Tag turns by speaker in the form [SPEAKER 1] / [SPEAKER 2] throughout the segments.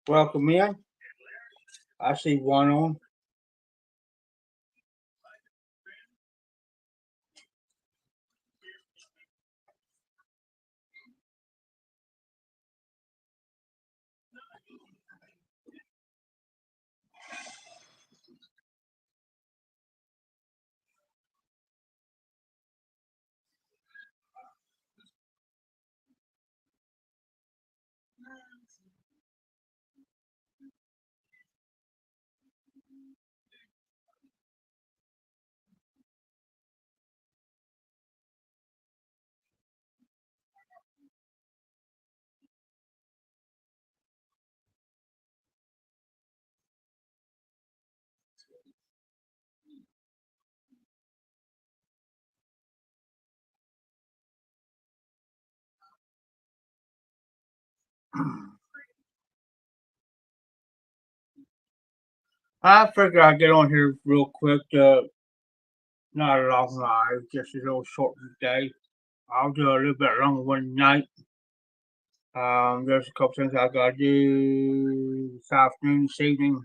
[SPEAKER 1] Welcome in. I see one on. I figured I'd get on here real quick. Not a long live, just a little short day. I'll do a little bit longer one night. There's a couple things I gotta do this afternoon, this evening.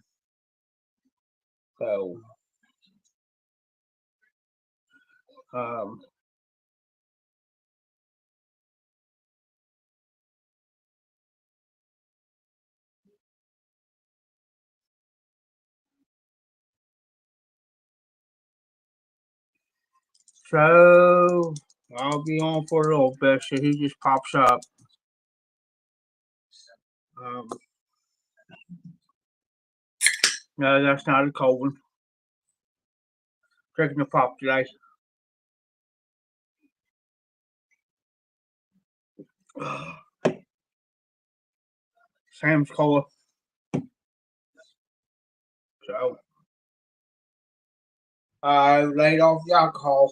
[SPEAKER 1] So, um, so I'll be on for a little bit. So he just pops up. Um, no, that's not a cold one. Drinking the pop today. Sam's Cola. So I laid off the alcohol.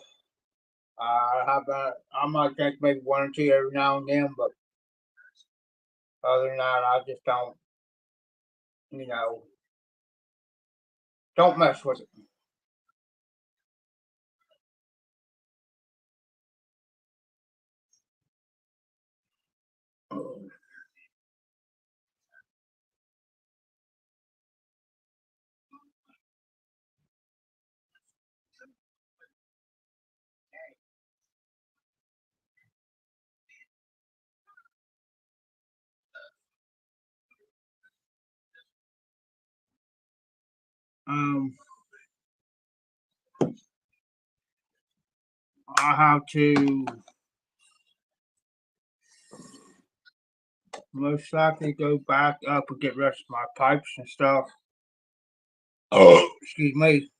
[SPEAKER 1] I might drink maybe one or two every now and then, but other than that, I just don't, you know, don't mess with it. Um, I have to most likely go back up and get rest of my pipes and stuff. Oh, excuse me.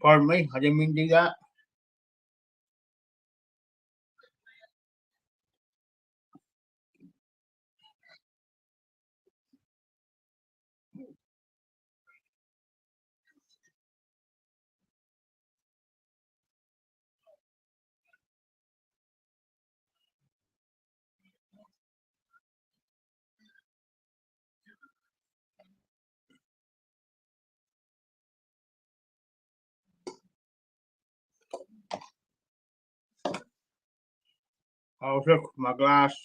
[SPEAKER 1] Pardon me. I didn't mean to do that. I was looking for my glasses.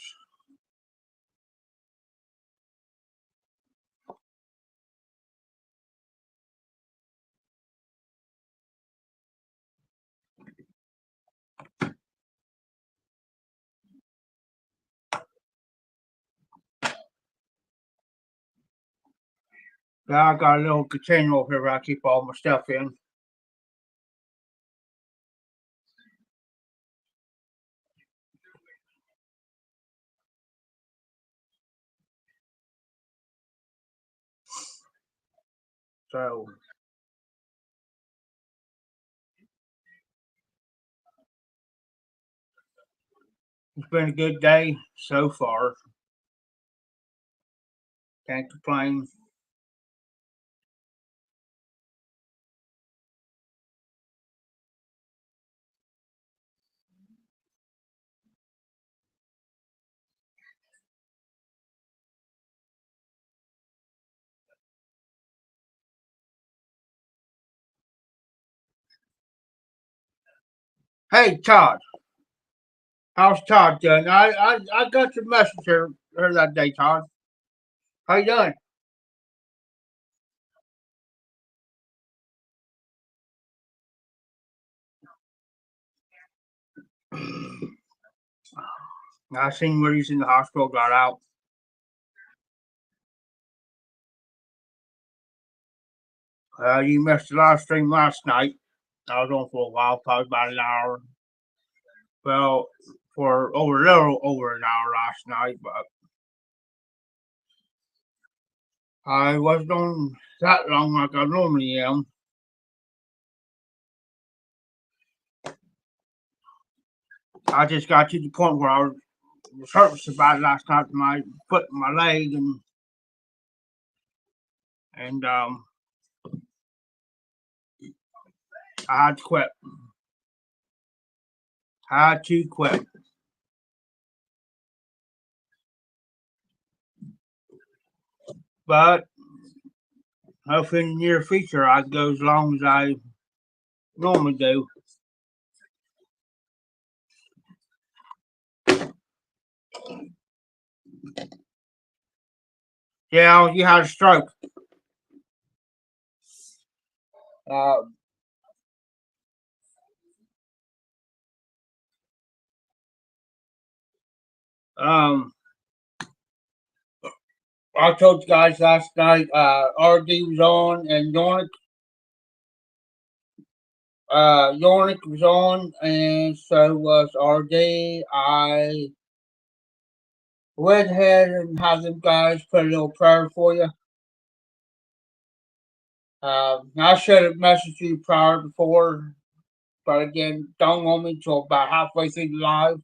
[SPEAKER 1] Now I got a little container over here where I keep all my stuff in. So it's been a good day so far. Can't complain. Hey, Todd. How's Todd doing? I got your message here that day, Todd. How you doing? I seen where he's in the hospital, got out. You missed the live stream last night. I was on for a while, probably about an hour. Well, for over a little over an hour last night, but I wasn't on that long like I normally am. I just got to the point where I was hurt so bad last night with my foot and my leg, and I had to quit. I had to quit. But hopefully in the near future I go as long as I normally do. Yeah, you had a stroke. Uh, um, I told you guys last night. RD was on and Yornik was on, and so was RD. I went ahead and had them guys put a little prayer for you. I should have messaged you prior before, but again, don't want me until about halfway through the live,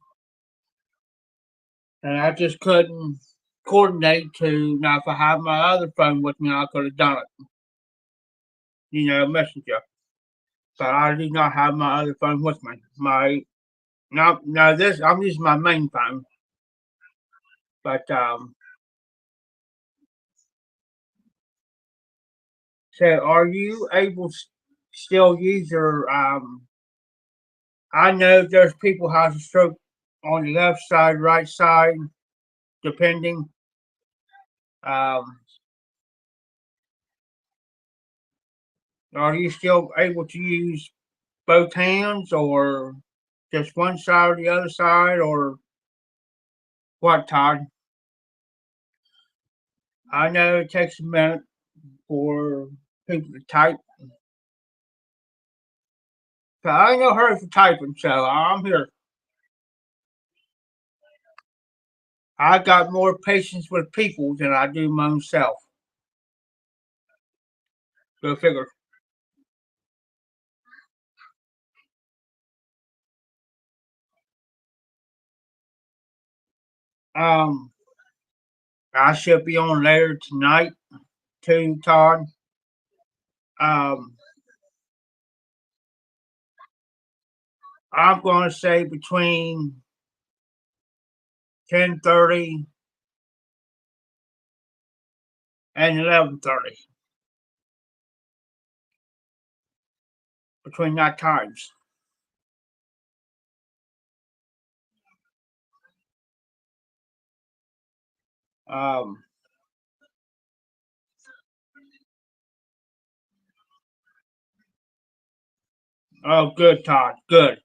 [SPEAKER 1] and I just couldn't coordinate to. Now, if I had my other phone with me, I could have done it. Messenger. But I did not have my other phone with me. This I'm using my main phone. But so are you able to still use your I know there's people who have a stroke on the left side, right side, depending. Um, are you still able to use both hands or just one side or the other side or what, Todd? I know it takes a minute for people to type. So I ain't no hurry for typing, so I'm here. I got more patience with people than I do myself. Go figure. Um, I should be on later tonight too, Todd. Um, I'm going to say between 10:30 and 11:30, between that times. Um, oh, good, Todd. Good.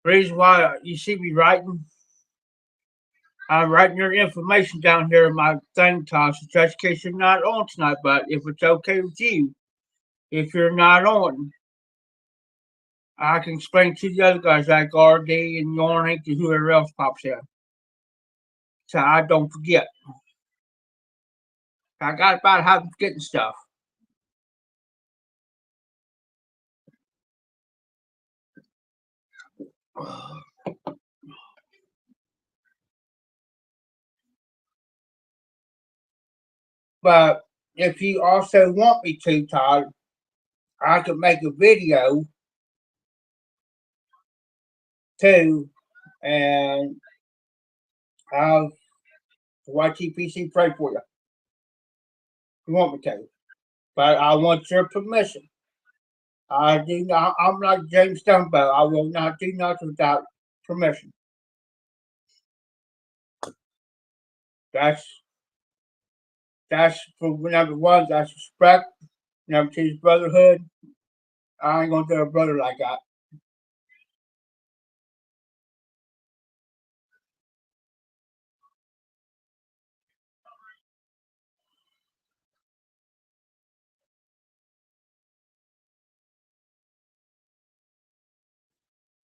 [SPEAKER 1] Reason why you see me writing, I'm writing your information down here in my thing, Todd. So just in case you're not on tonight, but if it's okay with you, if you're not on, I can explain to the other guys like RD and Yornik and whoever else pops in. So I don't forget. I got about having forgetting stuff. But if you also want me to, Todd, I could make a video too and have YTPC pray for you. If you want me to. But I want your permission. I do not. I'm like James Stumbo. I will not do nothing without permission. That's that's for number one. That's respect. Number two is brotherhood. I ain't gonna do a brother like that.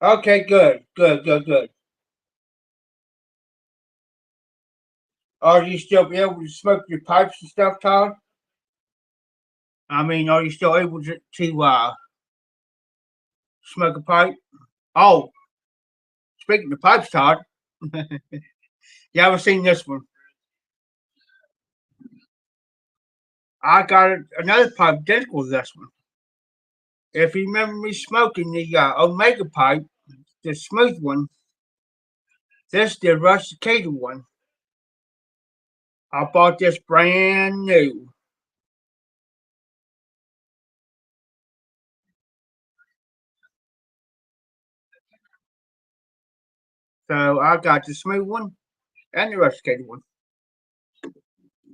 [SPEAKER 1] Okay, good, good, good, good. Are you still be able to smoke your pipes and stuff, Todd? I mean, are you still able to smoke a pipe? Oh, speaking of pipes, Todd, you ever seen this one? I got another pipe identical to this one. If you remember me smoking the Omega pipe, the smooth one, this the rusticated one. I bought this brand new. So I got the smooth one and the rusticated one.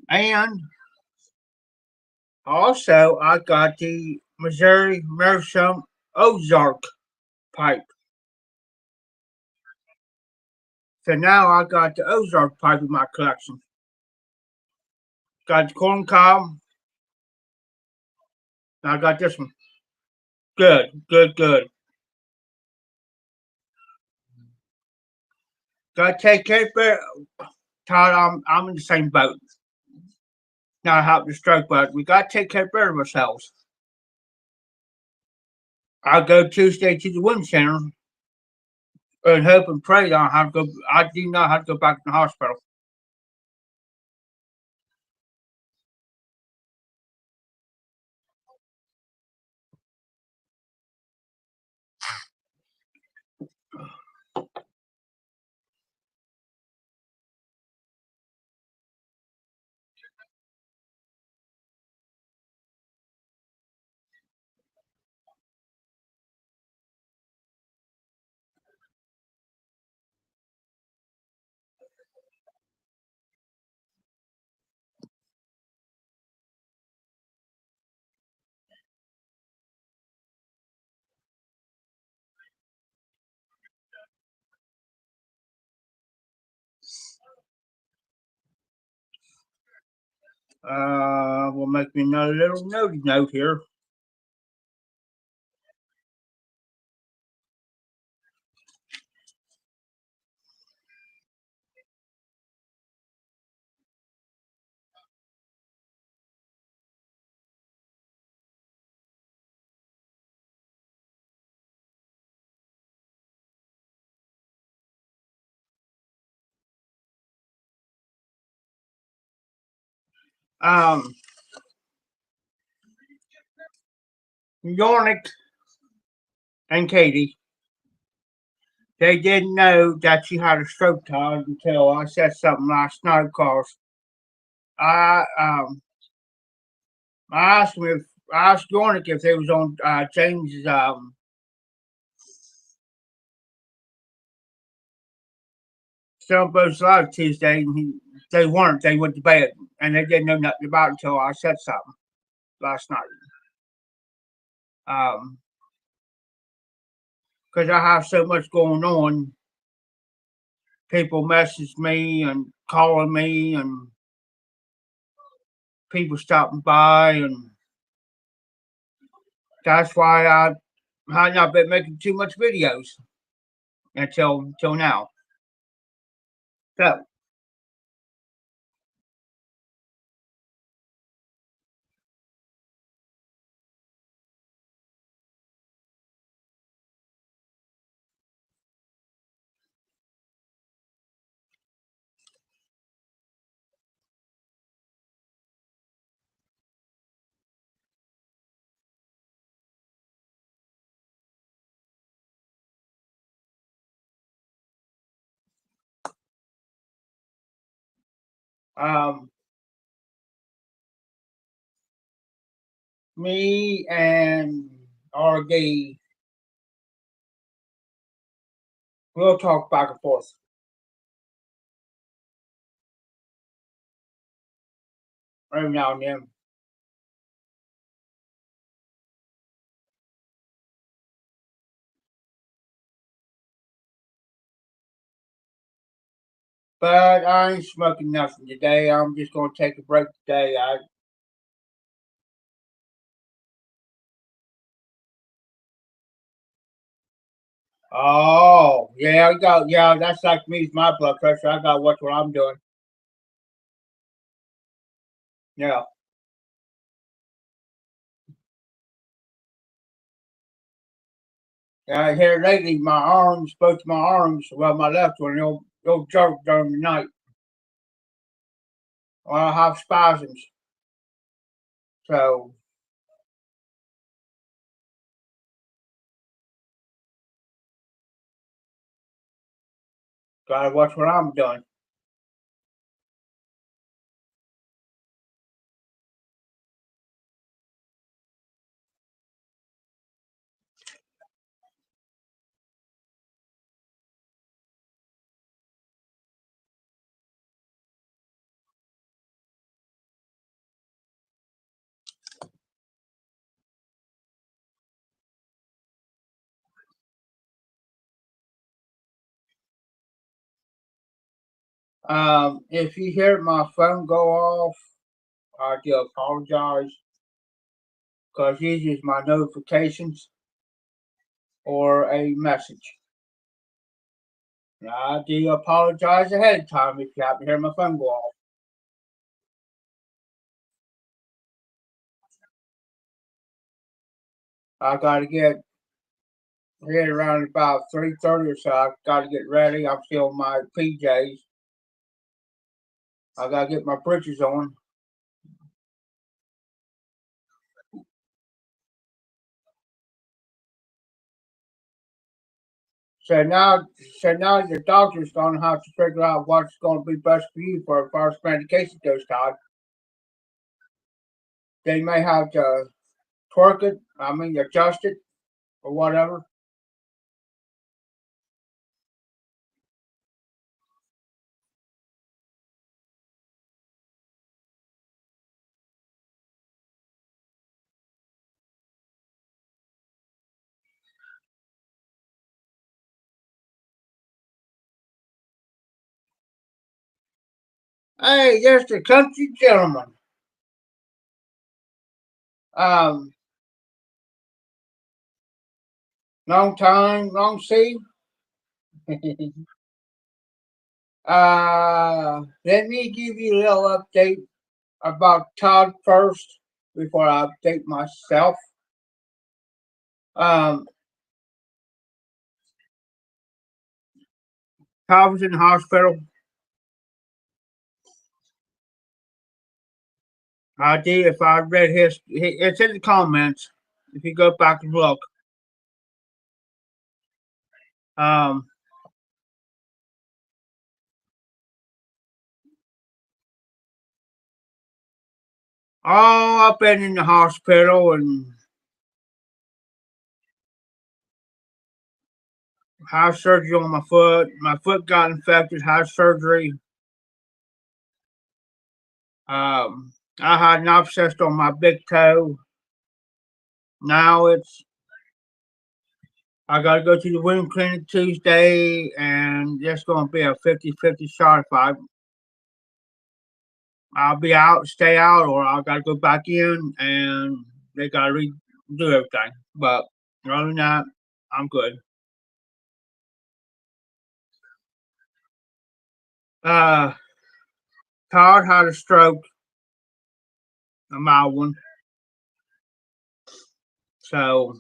[SPEAKER 1] And also I got the Missouri Meerschaum Ozark pipe. So now I got the Ozark pipe in my collection. Got the corn cob. I got this one. Good, good, good. Gotta take care of it. Todd, I'm in the same boat. Not help the stroke, but we gotta take care of ourselves. I go Tuesday to the Wind Center and hope and pray that I have to go. I do not have to go back to the hospital. Will make me another little note here. Um, Yornik and Katie, they didn't know that she had a stroke, Todd, until I said something last night. Cause I I asked him if I asked Yornik if they was on James's Stoneboat's Live Tuesday, and they weren't. They went to bed, and they didn't know nothing about it until I said something last night. Because I have so much going on, people message me and calling me, and people stopping by, and that's why I have not been making too much videos until now. So Um, Me and RD we'll talk back and forth every now and then. But I ain't smoking nothing today. I'm just gonna take a break today. Oh yeah, that's like me with my blood pressure. I gotta watch what I'm doing. Yeah. Here lately my arms, both my arms, well my left one, they'll jerk during the night. I have spasms. So gotta watch what I'm doing. If you hear my phone go off, I do apologize because these is my notifications or a message. I do apologize ahead of time if you happen to hear my phone go off. I gotta get here around about 3:30 or so. I gotta get ready. I'm still in my PJs. I gotta get my britches on. So now, so now your doctor's gonna have to figure out what's gonna be best for you for as far as medication goes, Todd. They may have to twerk it. I mean, adjust it or whatever. Hey, yes, the country gentleman. Um, Long time, long see. Let me give you a little update about Todd first before I update myself. Um, Todd was in the hospital. I did. If I read it's in the comments. If you go back and look, um, I've been in the hospital and had surgery on my foot. My foot got infected. Had surgery. I had an abscess on my big toe. Now I got to go to the wound clinic Tuesday, and it's going to be a 50-50 shot if I'll be out, stay out, or I got to go back in, and they got to redo everything. But other than that, I'm good. Uh, Todd had a stroke, a mild one. So,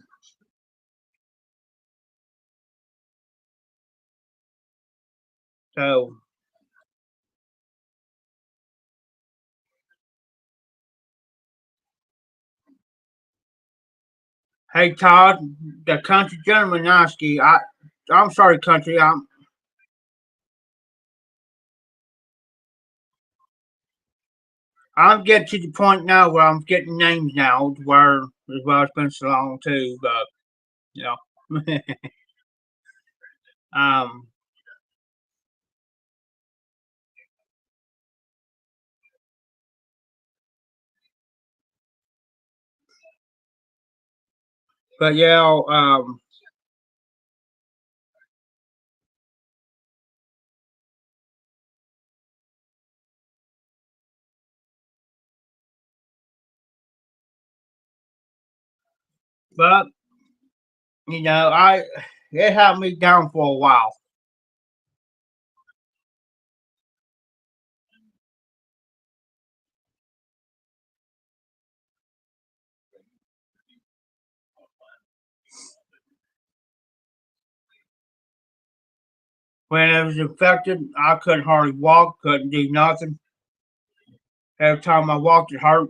[SPEAKER 1] so, hey Todd, the country gentleman asked you. I'm sorry, country. I'm getting to the point now where I'm getting names now, where as well it's been so long too, but you know, um, but yeah, but you know, it had me down for a while. When I was infected, I couldn't hardly walk, couldn't do nothing. Every time I walked, it hurt.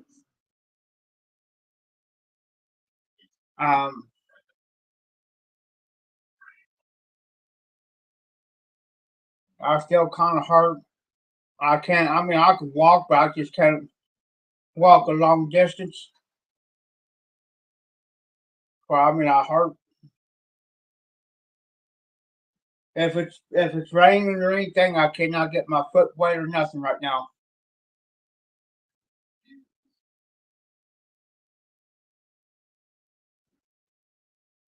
[SPEAKER 1] Um, I still kind of hurt. I can't. I mean, I could walk, but I just can't walk a long distance. Well, I mean, I hurt. If it's raining or anything, I cannot get my foot wet or nothing right now.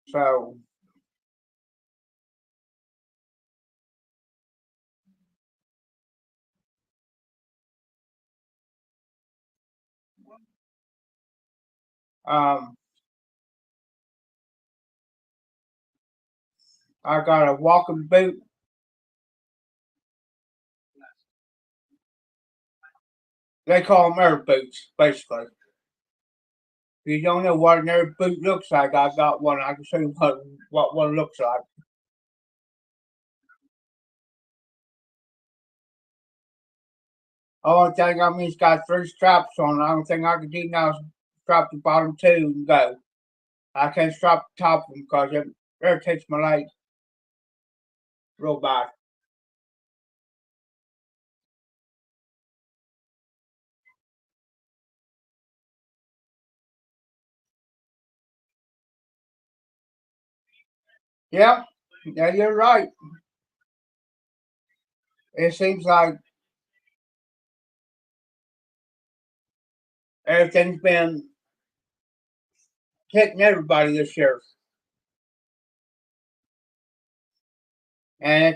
[SPEAKER 1] So, um, I got a walking boot. They call them air boots, basically. If you don't know what an air boot looks like, I got one. I can show you what one looks like. Only thing I mean, it's got three straps on it. The only thing I can do now is strap the bottom two and go. I can't strap the top of them because it irritates my leg real bad. Yeah, yeah, you're right. It seems like everything's been hitting everybody this year, and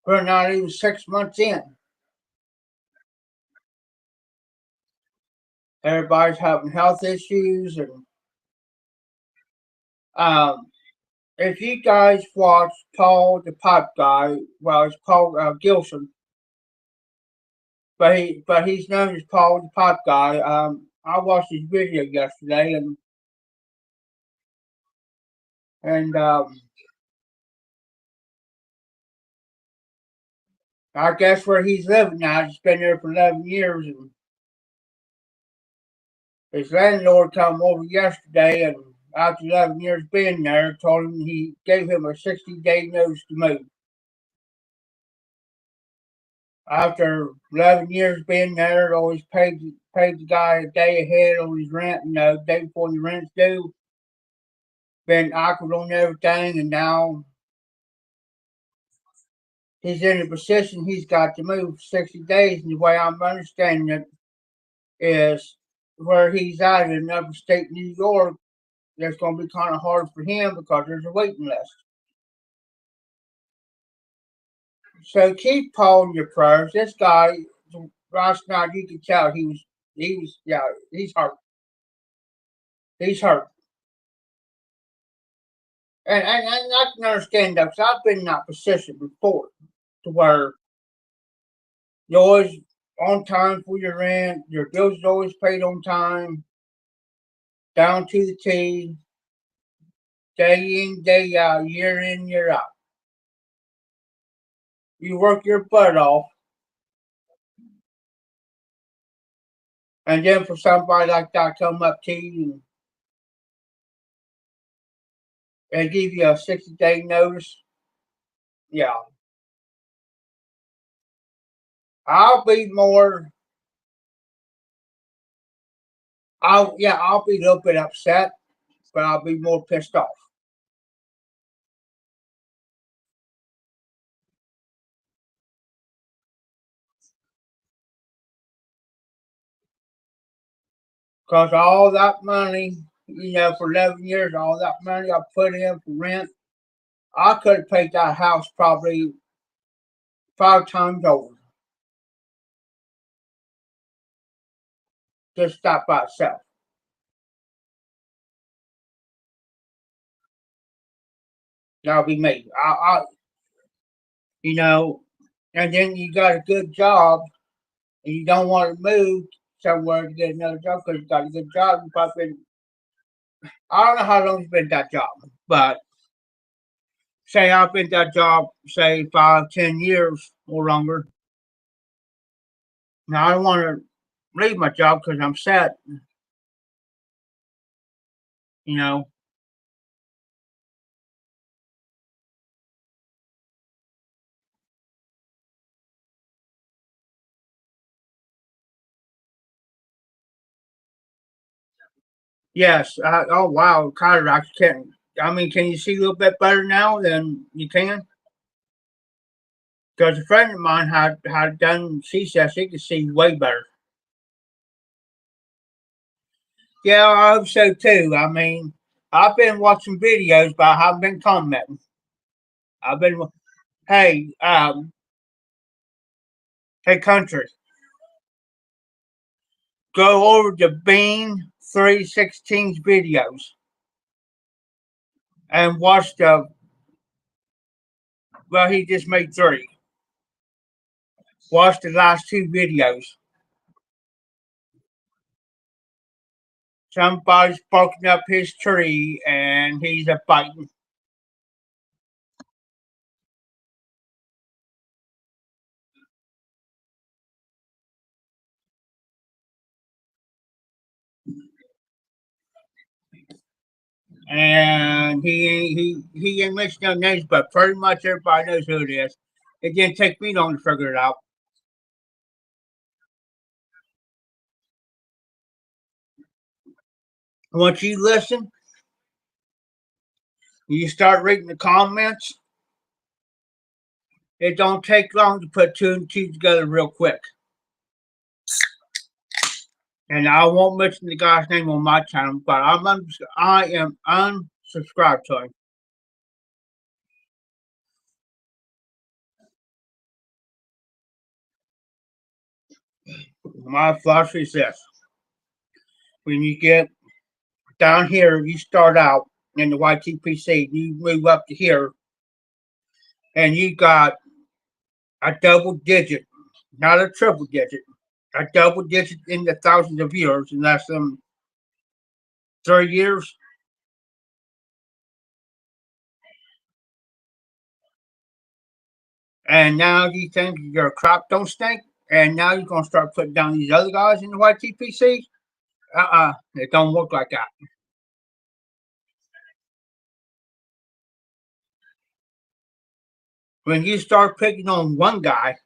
[SPEAKER 1] we're not even 6 months in. Everybody's having health issues, and um, if you guys watch Paul the Pipe Guy, well, it's Paul Gilson, but he's known as Paul the Pipe Guy. I watched his video yesterday, and I guess where he's living now, he's been there for 11 years, and his landlord come over yesterday, and after 11 years being there, told him he gave him a 60-day notice to move. After 11 years being there, always paid the guy a day ahead on his rent, day before the rent's due. Been awkward on everything, and now he's in a position he's got to move for 60 days. And the way I'm understanding it is where he's at in upstate New York, that's going to be kind of hard for him because there's a waiting list. So keep Paul in your prayers. This guy, last night, you could tell yeah, he's hurt. He's hurt. And I can understand that because I've been in that position before to where you're always on time for your rent, your bills are always paid on time, down to the T, day in, day out, year in, year out. You work your butt off, and then for somebody like that come up to you and give you a 60-day notice, yeah, I'll be more. I'll be a little bit upset, but I'll be more pissed off. Because all that money, for 11 years, all that money I put in for rent, I could have paid that house probably 5 times over. Just that by itself. That'll be me. you know, and then you got a good job, and you don't want to move somewhere to get another job because you got a good job. You probably been, I don't know how long you've been at that job, but say I've been at that job, say 5, 10 years or longer. Now I don't want to leave my job because I'm sad, you know. Yes. Oh wow, cataracts can. I mean, can you see a little bit better now than you can? Because a friend of mine had done. She said she could see way better. Yeah, I hope so too. I mean, I've been watching videos, but I haven't been commenting. I've been, hey, hey, country, go over to Bean 316's videos and watch the. Well, he just made 3. Watch the last 2 videos. Somebody's barking up his tree, and he's a biting. And he ain't mentioned no names, but pretty much everybody knows who it is. It didn't take me long to figure it out. Once you listen, you start reading the comments. It don't take long to put 2 and 2 together real quick. And I won't mention the guy's name on my channel, but I am unsubscribed to him. My philosophy is this: when you get down here, you start out in the YTPC, you move up to here, and you got a double digit, not a triple digit, a double digit in the thousands of viewers in less than 3 years. And now you think your crop don't stink, and now you're gonna start putting down these other guys in the YTPC. It don't work like that. When you start picking on one guy,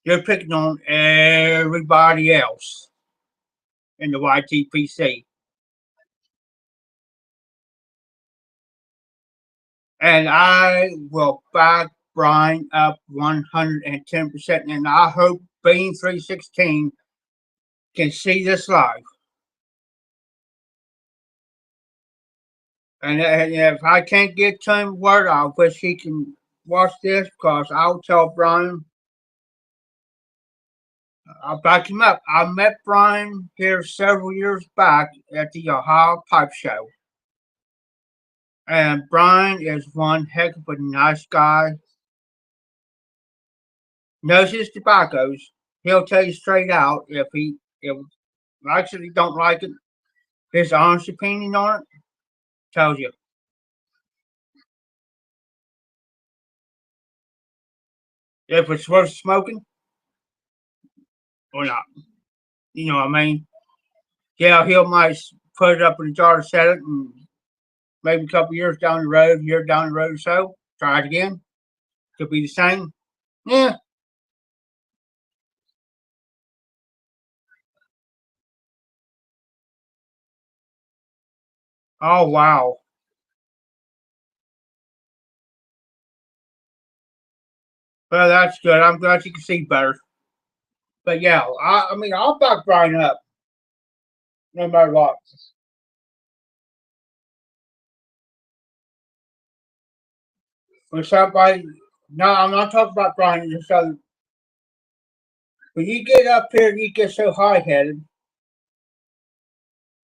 [SPEAKER 1] you're picking on everybody else in the YTPC. And I will back Brian up 110%. And I hope Bean 316 can see this live. And if I can't get to him word, I wish he can watch this because I'll tell Brian. I'll back him up. I met Brian here several years back at the Ohio Pipe Show. And Brian is one heck of a nice guy. Knows his tobaccos. He'll tell you straight out if actually don't like it. His honest opinion on it tells you if it's worth smoking or not. You know what I mean? Yeah, he'll might put it up in a jar to set it, and maybe a couple years down the road, year down the road or so, try it again. Could be the same. Yeah. Oh wow. Well, that's good. I'm glad you can see better. But yeah, I mean, I'll back Brian up no matter what. When somebody, no, I'm not talking about Brian. Just when you get up here, you get so high headed,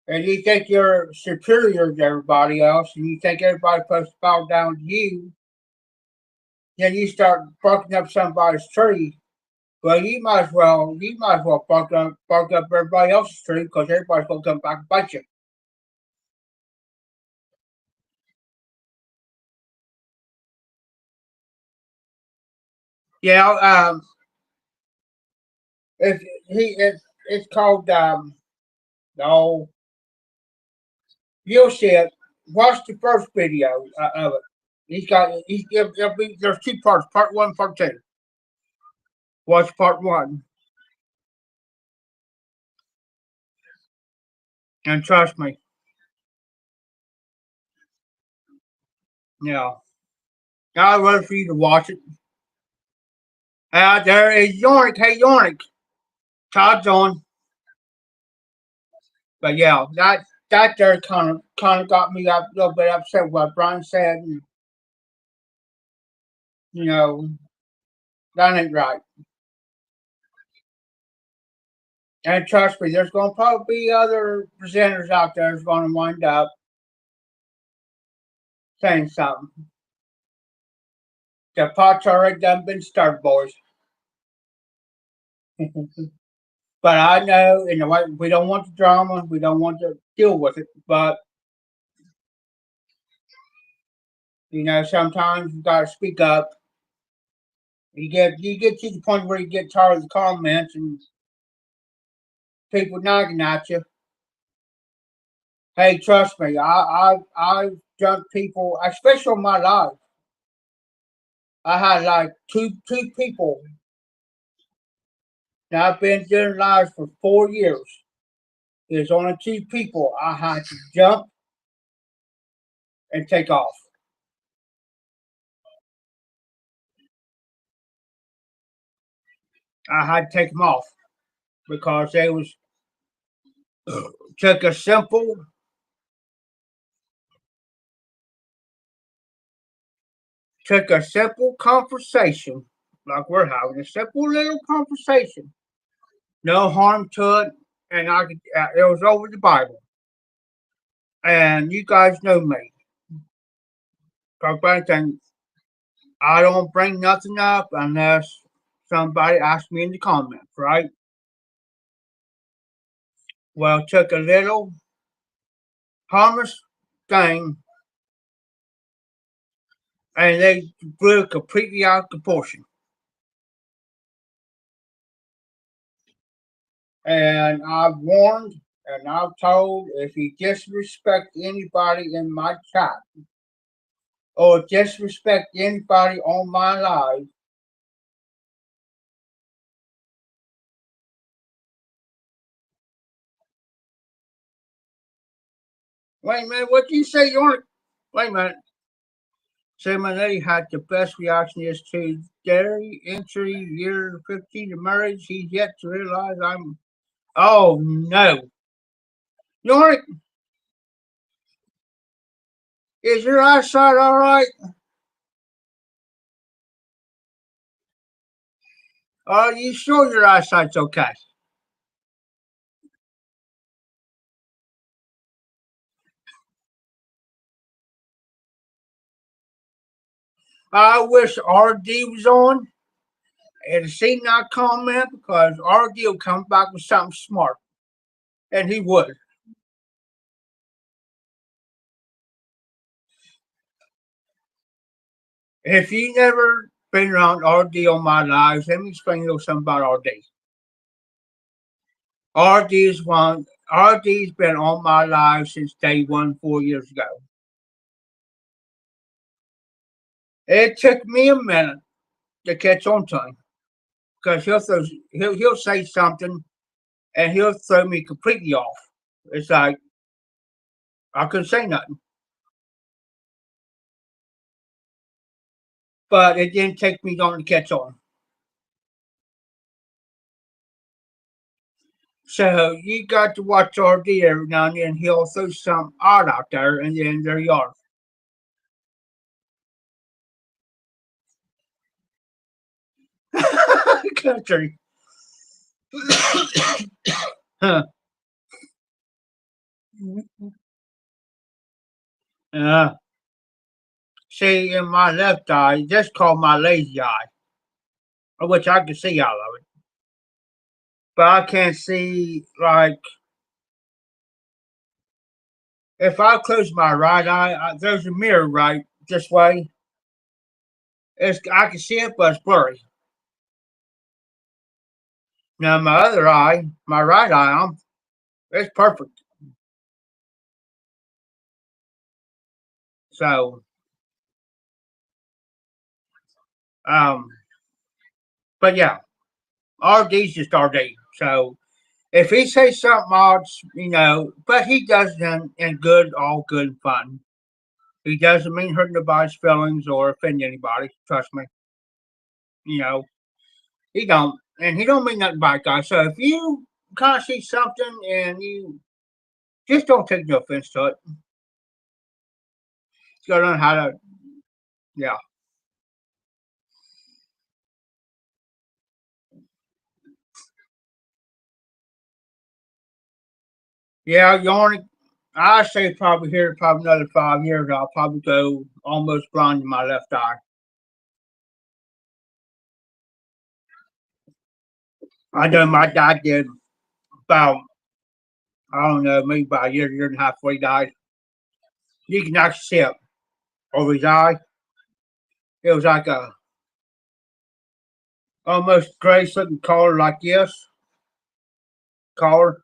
[SPEAKER 1] and you think you're superior to everybody else, and you think everybody's supposed to bow down to you. Then you start barking up somebody's tree. Well, you might as well bark up everybody else's tree because everybody's gonna come back and bite you. Yeah, if it's called no, you'll see it. Watch the first video of it. There's two parts, part one, part two. Watch part one, and trust me, yeah, I'd rather for you to watch it. There is York. Hey York, Todd's on. But yeah, that there kind of got me a little bit upset with what Brian said. And, you know, that ain't right. And trust me, there's going to probably be other presenters out there that's going to wind up saying something. The pot's already done been stirred, boys. But I know, in the way, we don't want the drama, we don't want to deal with it. But sometimes you gotta speak up. You get to the point where you get tired of the comments and people nagging at you. Hey, trust me, I've done people, especially in my life. I had like two people. Now I've been doing lives for 4 years. There's only two people I had to jump and take off. I had to take them off because they was took a simple conversation like we're having a simple little conversation, no harm to it, and it was over the Bible. And you guys know me. Talk about anything. I don't bring nothing up unless somebody asks me in the comments, right? Well, took a little harmless thing and they blew it completely out of proportion. And I've warned and I've told if you disrespect anybody in my chat or disrespect anybody on my live, wait a minute, what did you say? Wait a minute. Simonetti had the best reaction is to dairy entry year 15 of marriage. He's yet to realize I'm. Oh no. Yorick, is your eyesight all right? Are you sure your eyesight's okay? I wish RD was on and seen that comment because RD will come back with something smart. And he would. If you never been around RD on my lives, let me explain a little something about RD. RD's been on my live since day one 4 years ago. It took me a minute to catch on to him because he'll say something and he'll throw me completely off. It's like I couldn't say nothing, but it didn't take me long to catch on. So you got to watch RD every now and then. He'll throw some odd out there, and then there you are. Country. Huh. Uh, See, in my left eye, that's called my lazy eye, which I can see all of it. But I can't see, like, if I close my right eye, there's a mirror right this way. I can see it, but it's blurry. Now, my other eye, my right eye, it's perfect. So, um, but yeah, RD's just RD. So, if he says something odd, but he does it in good, all good and fun. He doesn't mean hurt nobody's feelings or offend anybody. Trust me. You know, he don't, and he don't mean nothing by it, guys. So if you kind of see something and you just don't take no offense to it, you gotta learn how to, yeah, yeah. You only, I say probably here, probably another 5 years, I'll probably go almost blind in my left eye. I know my dad did about, I don't know, maybe about a year and a half before he died. You can actually see it over his eye. It was like a almost grayish looking color like this color,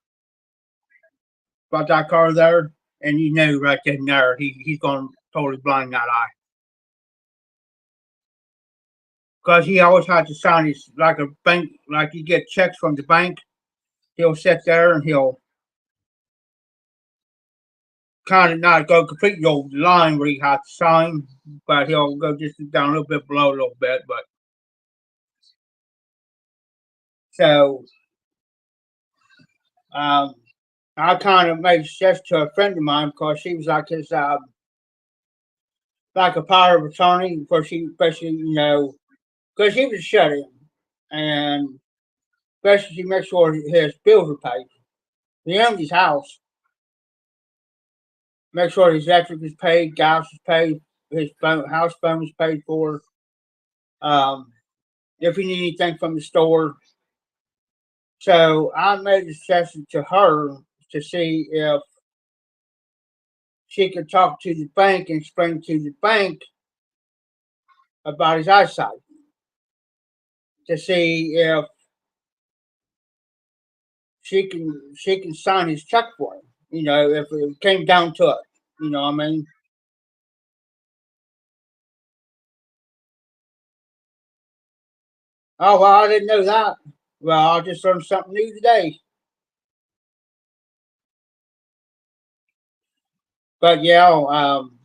[SPEAKER 1] about that color there, and you knew right then and there he's going to totally blind that eye because he always had to sign his like a bank, like you get checks from the bank. He'll sit there and he'll kind of not go completely over the line where he has to sign, but he'll go just down a little bit below a little bit. But so um, I kind of made suggest to a friend of mine because she was like his like a power of attorney before she basically because he was shut in and especially she makes sure his bills are paid. He owns his house, make sure his electric is paid, gas is paid, his house phone is paid for. Um, if you need anything from the store. So I made a suggestion to her to see if she could talk to the bank and explain to the bank about his eyesight to see if she can sign his check for him. If it came down to it. You know what I mean? Oh well, I didn't know that. Well, I just learned something new today. But yeah, um,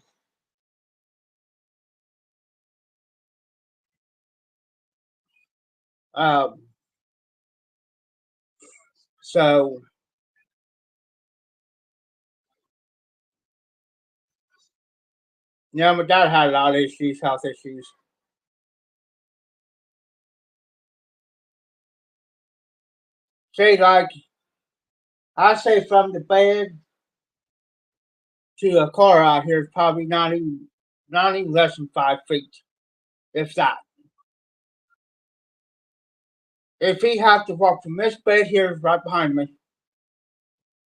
[SPEAKER 1] so my dad had a lot of issues, health issues. See, like I say, from the bed to a car out here is probably not even less than 5 feet, if that. If he have to walk from this bed here right behind me,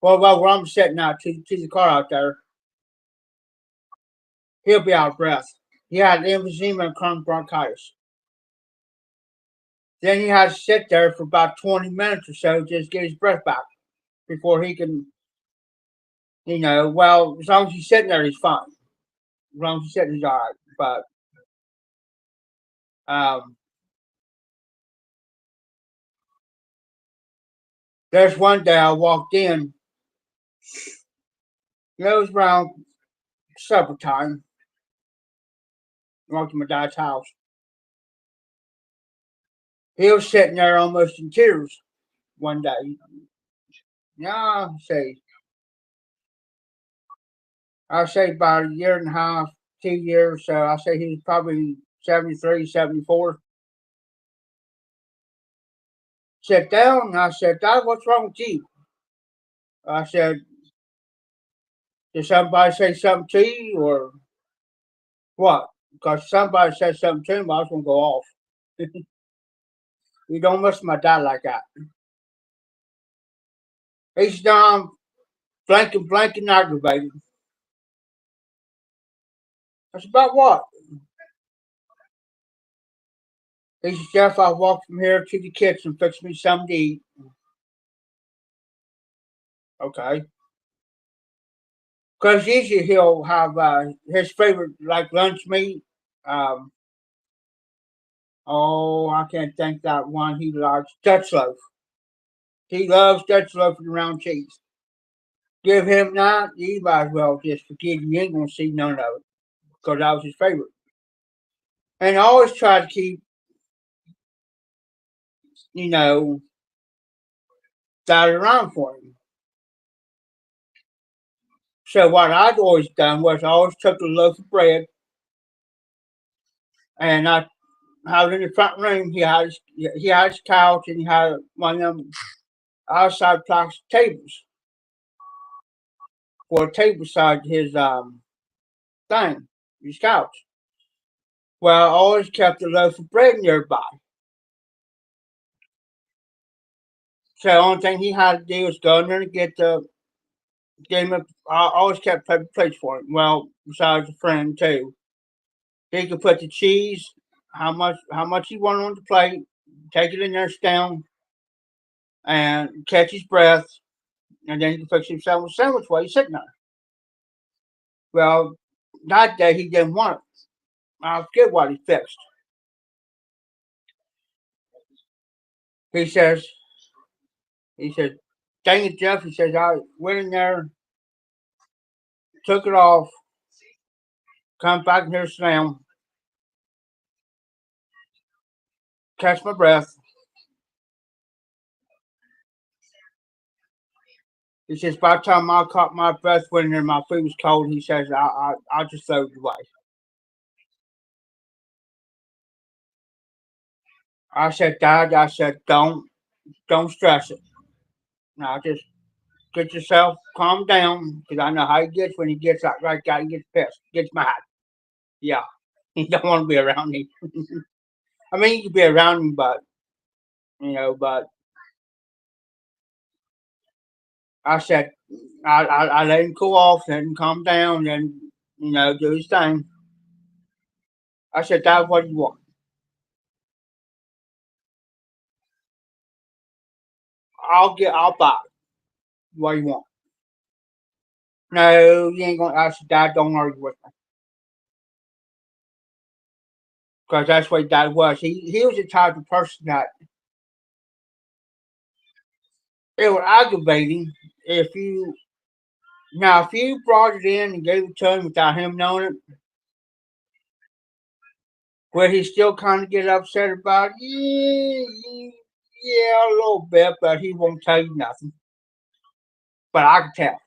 [SPEAKER 1] well, where I'm sitting now to the car out there, he'll be out of breath. He had emphysema and chronic bronchitis. Then he has to sit there for about 20 minutes or so just get his breath back before he can, well, as long as he's sitting there, he's fine. As long as he's sitting, he's all right. But There's one day I walked in, it was around supper time. I walked to my dad's house. He was sitting there almost in tears one day. Yeah, I say about a year and a half, 2 years. So I say he was probably 73, 74. Sit down and I said, Dad, what's wrong with you? I said, did somebody say something to you or what? Because somebody said something to him, I was going to go off. You don't mess with my dad like that. He's done blanking, aggravated. That's about what? He said, Jeff, I'll walk from here to the kitchen and fix me something to eat. Okay. Because usually he'll have his favorite, like lunch meat. Um, I can't think that one he likes. Dutch loaf. He loves Dutch loaf and round cheese. Give him that, you might as well just forget you ain't going to see none of it. Because that was his favorite. And I always try to keep, you know, that around for him. So what I'd always done was I always took a loaf of bread and I had it in the front room. He had his couch and he had one of them outside plastic tables for a table beside his thing, his couch. Well, I always kept a loaf of bread nearby. So the only thing he had to do was go in there and get him I always kept paper plates for him. Well, besides a friend too. He could put the cheese, how much he wanted on the plate, take it in there, down, and catch his breath, and then he could fix himself a sandwich while he's sitting there. Well, that day he didn't want it. I forget what he fixed. He says, he said, dang it, Jeff. He says, I went in there, took it off, come back in here, slam, catch my breath. He says, by the time I caught my breath went in there, my food was cold. He says, I just threw it away. I said, Dad, I said, don't stress it. Now just get yourself calm down, because I know how he gets when he gets that right guy. He gets pissed, gets mad. Yeah, he don't want to be around me. I mean, you can be around him, but but I said, I let him cool off, let him calm down, and do his thing. I said, Dad, what do you want? I'll buy it. What do you want? No, you ain't gonna. I said, Dad, don't argue with me, because that's what Dad was. He was the type of person that it was aggravating if you brought it in and gave it to him without him knowing it. Would he still kind of get upset about it? Yeah, a little bit, but he won't tell you nothing. But I can tell.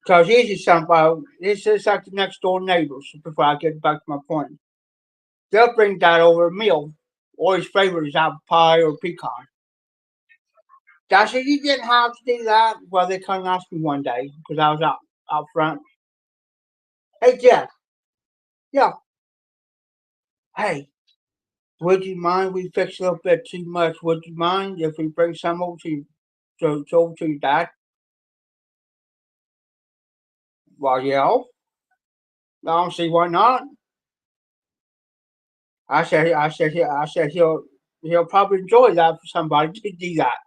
[SPEAKER 1] Because usually somebody, this is like the next door neighbors, before I get back to my point. They'll bring Dad over a meal, or his favorite is apple pie or pecan. I said, you didn't have to do that. Well, they come and ask me one day, because I was out front. Hey, Jeff, yeah, hey, would you mind we fix a little bit too much? Would you mind if we bring some over to your dad? Well, yeah, I don't see why not. I said he'll probably enjoy that for somebody to do that.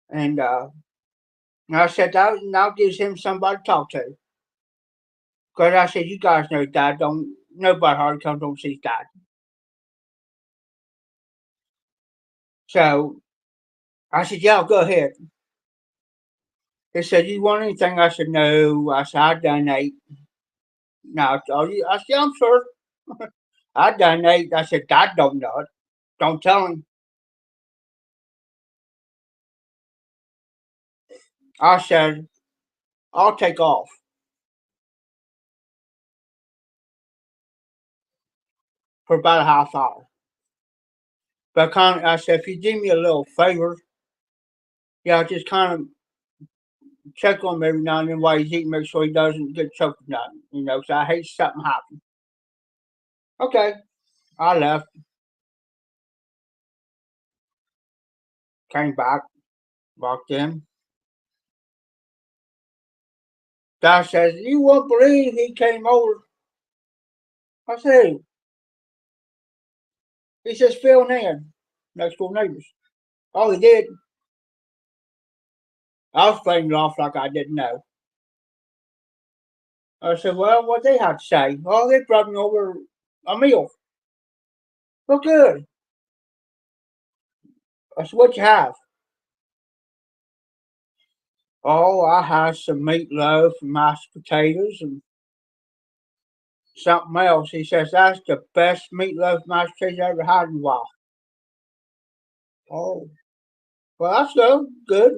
[SPEAKER 1] And I said that now gives him somebody to talk to. Because I said, you guys know dad don't, nobody hardly comes over and sees dad. So I said, yeah, go ahead. He said, you want anything? I said, no. I said, I done ate. No, I said, I'm sure. I done ate. I said, I don't know it. Don't tell him. I said, I'll take off for about a half hour. But I said, if you do me a little favor, yeah, just kind of check on him every now and then while he's eating, make sure he doesn't get choked or nothing, because I hate something happen. Okay, I left, came back, walked in. Dad says, you won't believe he came over. I said, he says, Phil Nan, next door neighbors. All he did, I was playing it off like I didn't know. I said, well, what they had to say? Oh, they brought me over a meal. Well, good. I said, what you have? Oh, I had some meatloaf and mashed potatoes and something else. He says, that's the best meatloaf mashed potatoes I ever had in a while. Oh, well, that's good.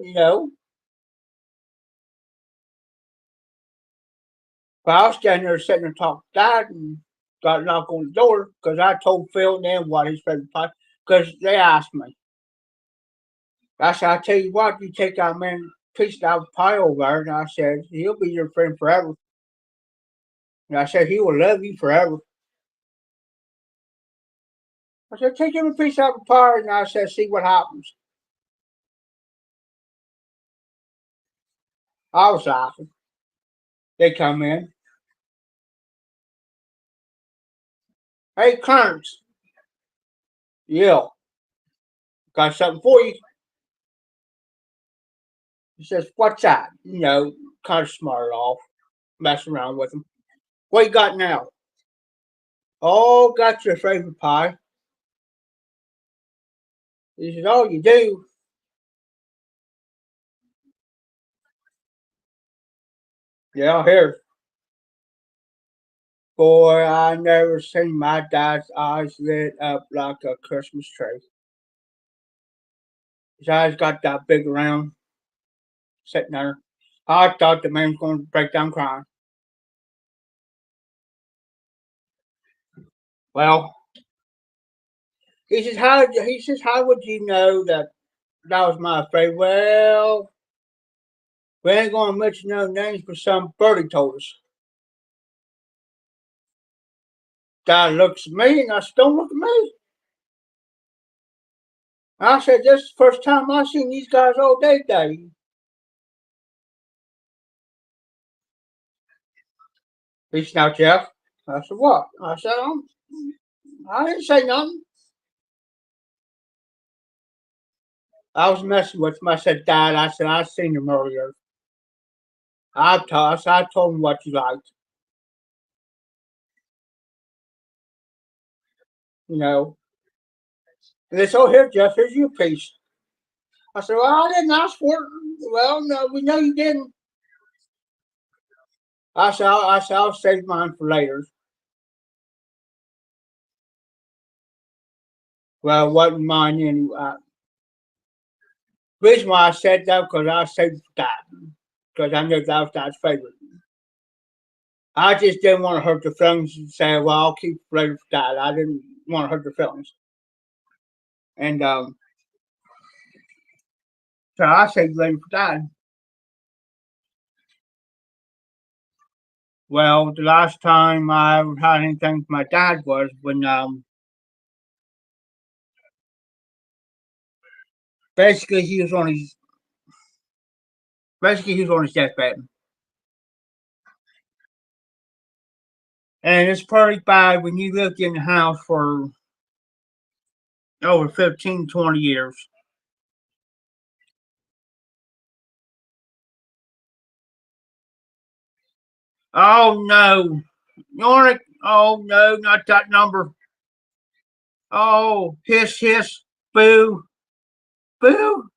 [SPEAKER 1] But I was standing there sitting and talking to Dad and got a knock on the door because I told Phil and them what his favorite pie, because they asked me. I said, I tell you what, you take that man piece out of pie over there. And I said, he'll be your friend forever. And I said, he will love you forever. I said, take him a piece out of the pie. And I said, see what happens. I was laughing. They come in. Hey, Clarence. Yeah, got something for you. He says, what's that? Kind of smart off, messing around with him. What you got now? Oh, got your favorite pie. He says, oh, you do? Yeah, here. Boy, I never seen my dad's eyes lit up like a Christmas tree. His eyes got that big around, sitting there. I thought the man was going to break down crying. Well, how would you know that was my favorite? Well, we ain't going to mention no names, but some birdie told us. Dad looks at me, and I said, don't look at me. I said, this is the first time I've seen these guys all day, Daddy. He said, now, Jeff. I said, what? I said, I didn't say nothing. I was messing with him. I said, Dad, I seen him earlier. I told him what you liked. You know. And they said, oh, here, Jeff, here's your piece. I said, well, I didn't ask for it. Well, no, we know you didn't. I'll save mine for later. Well, it wasn't mine anyway. The reason why I said that because I saved that. Because I knew that was Dad's favorite. I just didn't want to hurt the feelings and say, well, I'll keep it later for Dad. I didn't want to hurt their feelings. And so I saved later for Dad. Well, the last time I ever had anything with my dad was when basically he was on his deathbed. And it's pretty bad when you lived in the house for over 15, 20 years. Oh no. Yorick, oh no, not that number. Oh, hiss, hiss, boo. Boo!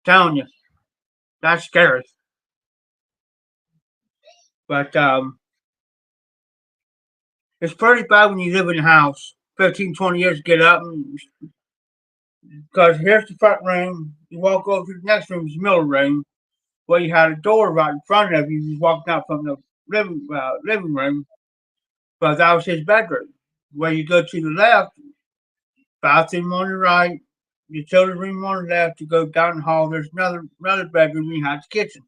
[SPEAKER 1] Telling you, that's scary. But it's pretty bad when you live in a house 15, 20 years to get up and because here's the front room. You walk over to the next room, is the middle room, where you had a door right in front of you. You walked out from the living room, but that was his bedroom. Where you go to the left, bathroom on the right, utility room on the left. You go down the hall. There's another bedroom. You have the kitchen.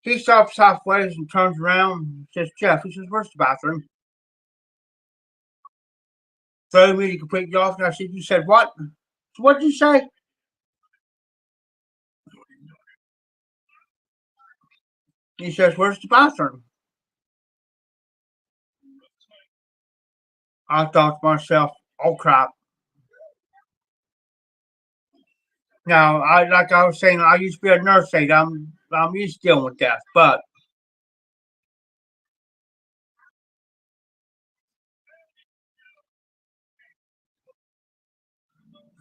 [SPEAKER 1] He stops halfway and turns around and says, "Jeff," he says, "where's the bathroom?" Throw me completely off. And I said, "You said what? What did you say?" He says, "Where's the bathroom?" I thought to myself, "Oh crap." Now, like I was saying, I used to be a nurse aide. I'm used to dealing with death, but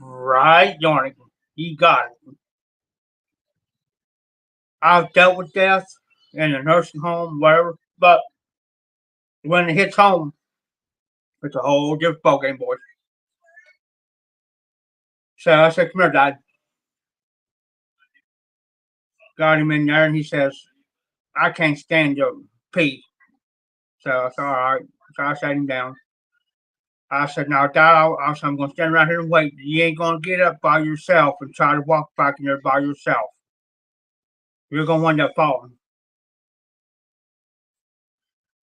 [SPEAKER 1] right, darn, you got it. I've dealt with death in a nursing home, whatever, but when it hits home, it's a whole different ballgame, boys. So I said, "Come here, Dad." Got him in there, and he says, "I can't stand your pee." So I said, "All right." So I sat him down. I said, "Now, Dad, I'm going to stand around here and wait. You ain't going to get up by yourself and try to walk back in there by yourself. You're going to wind up falling.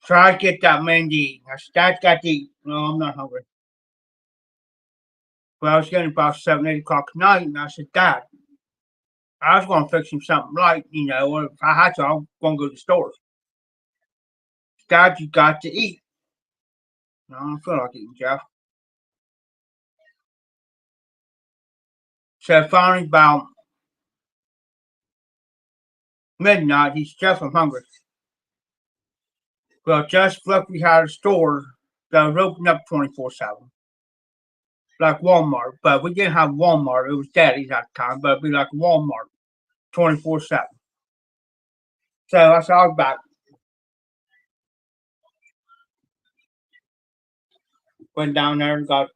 [SPEAKER 1] Try to get that man to eat." I said, "Dad's got to eat." "No, I'm not hungry." Well, I was getting about 7, 8 o'clock at night, and I said, "Dad, I was going to fix him something light, or if I had to, I'm going to go to the store." "Dad, you got to eat." "No, I don't feel like eating, Jeff." So finally, about midnight, he said, "Jeff, I'm hungry." Well, just luckily had a store that was open up 24/7, like Walmart. But we didn't have Walmart. It was Daddy's at the time, but it'd be like Walmart 24/7. So I said, "I'll be back." Went down there and got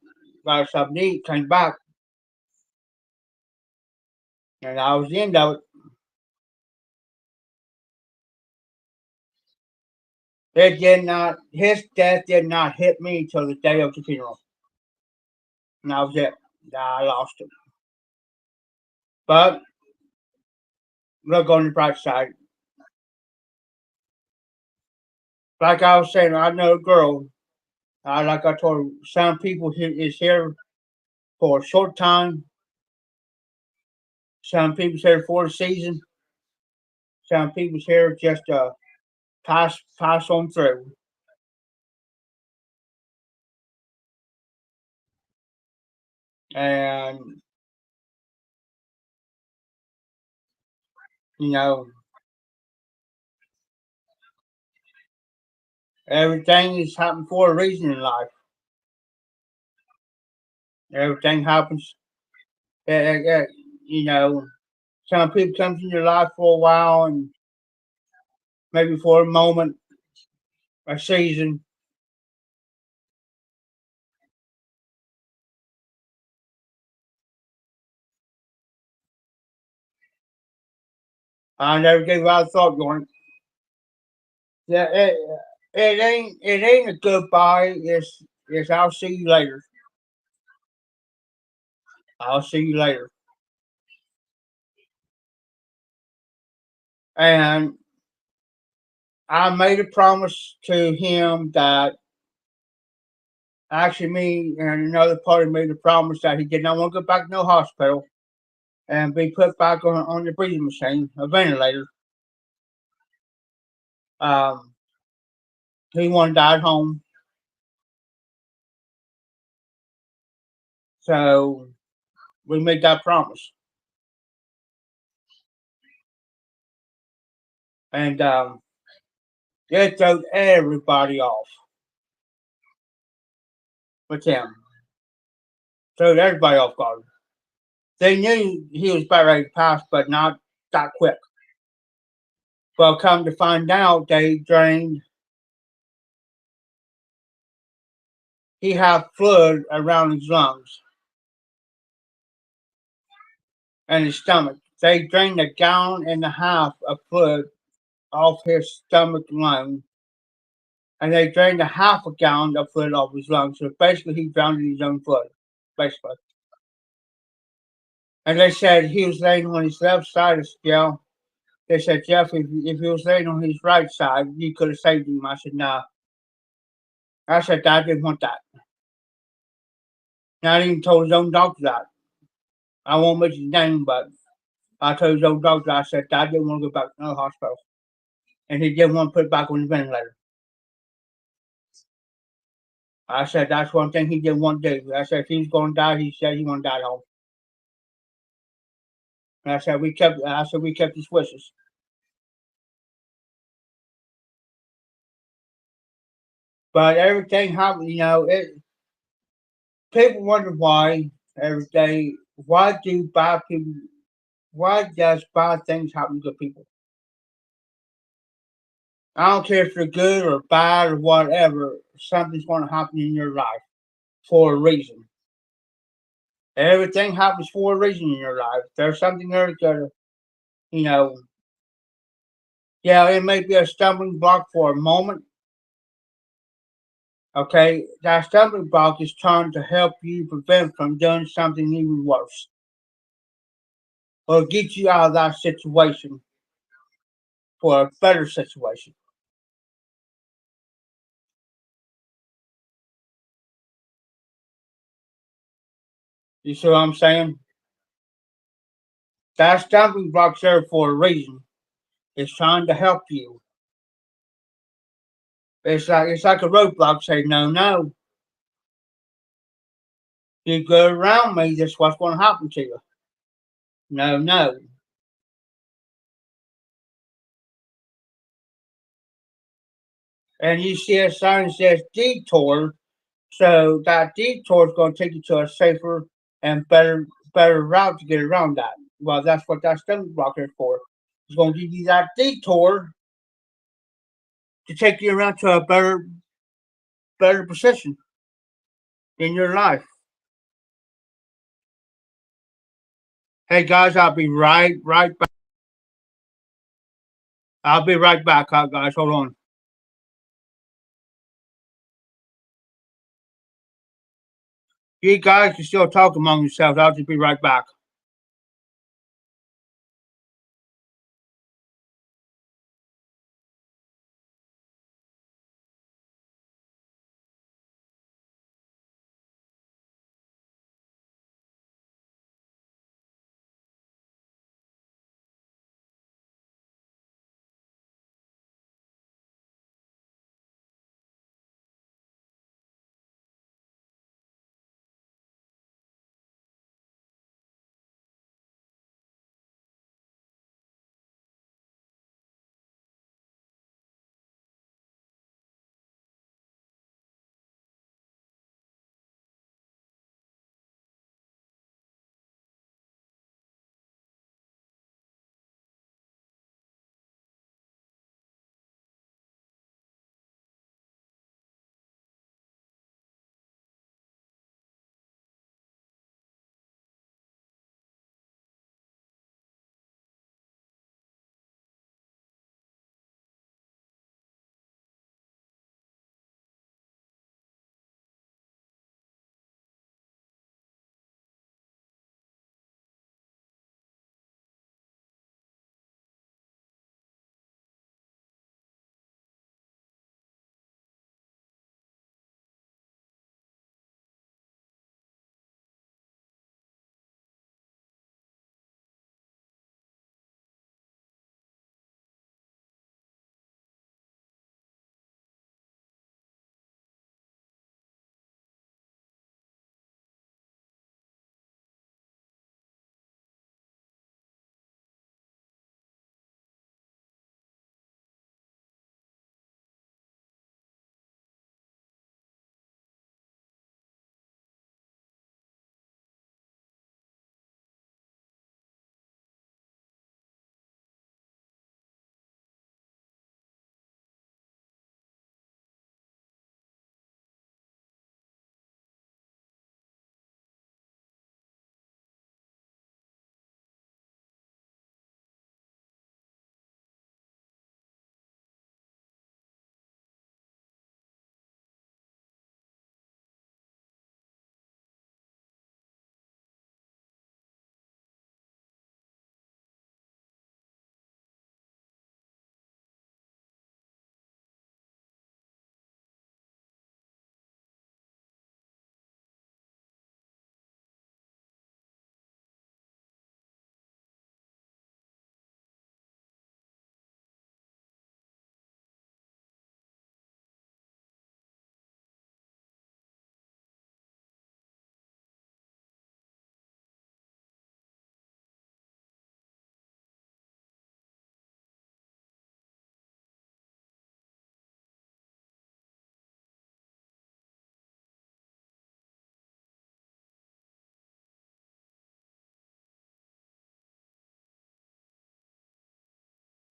[SPEAKER 1] us something to eat, came back, and that was the end of it. His death did not hit me until the day of the funeral. And that was it. I lost him. But look on the bright side. Like I was saying, I know a girl. Like I told her, some people is here for a short time. Some people's here for a season. Some people's here just to pass on through. And you know, everything is happening for a reason in life. Everything happens. Uh, uh, uh, you know, some people come in your life for a while and maybe for a moment, a season. I never gave out a thought going. Yeah, it ain't a goodbye. It's I'll see you later. I'll see you later. And I made a promise to him that actually me and another party made a promise that he did not want to go back to no hospital and be put back on the breathing machine, a ventilator. Um, he wanted to die at home. So we made that promise. And it threw everybody off with him. threw everybody off guard. They knew he was about ready to pass, but not that quick. Well, come to find out, they drained. He had fluid around his lungs and his stomach. They drained 1.5 gallons of fluid off his stomach lung, and they drained 0.5 gallon of fluid off his lungs. So basically, he drowned in his own fluid, basically. And they said he was laying on his left side of the scale. They said, Jeff, if he was laying on his right side, you could have saved him. I said, nah. I said, I didn't want that. And I even told his own doctor that. I won't mention his name, but I told his own doctor, I said, I didn't want to go back to no hospital. And he didn't want to put it back on the ventilator. I said, that's one thing he didn't want to do. I said, if he's going to die, he said he want to die at home. And I said, we kept his wishes. But everything happened, people wonder why every day, why does bad things happen to people? I don't care if they're good or bad or whatever, something's going to happen in your life for a reason. Everything happens for a reason in your life. There's something there that, you know, yeah, it may be a stumbling block for a moment. Okay, that stumbling block is trying to help you prevent from doing something even worse or get you out of that situation for a better situation. You see what I'm saying? That stumbling block's there for a reason. It's trying to help you. It's like a roadblock saying, no, no, you go around me, this is what's going to happen to you. No, no. And you see a sign that says detour, so that detour is going to take you to a safer and better route to get around that. Well, that's what that stumbling block is for. It's going to give you that detour to take you around to a better position in your life. Hey guys, I'll be right back. I'll be right back, guys. Hold on. You guys can still talk among yourselves. I'll just be right back.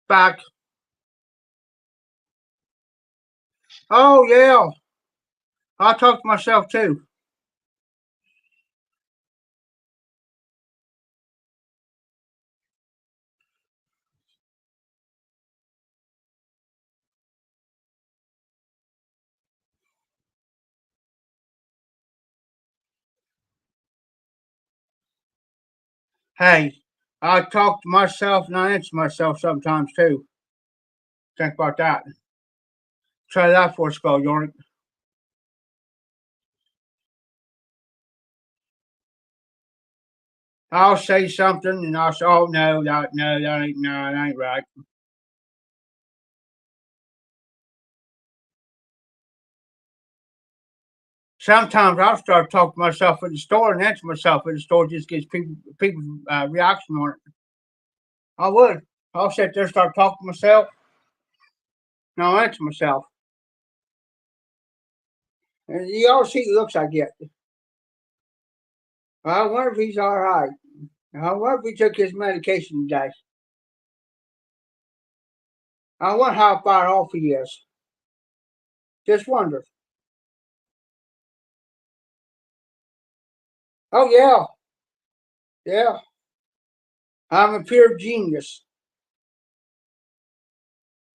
[SPEAKER 1] Back. Oh, yeah. I talk to myself too. Hey, I talk to myself and I answer myself sometimes too. Think about that. Try that for a spell, York. I'll say something and I'll say, "Oh no, that ain't right." Sometimes I'll start talking to myself at the store and answer myself at the store just gets people reaction on it. I would. I'll sit there, start talking to myself, and I'll answer myself. And you all see the looks I get. I wonder if he's all right. I wonder if he took his medication today. I wonder how far off he is. Just wonder. Oh yeah, yeah. I'm a pure genius.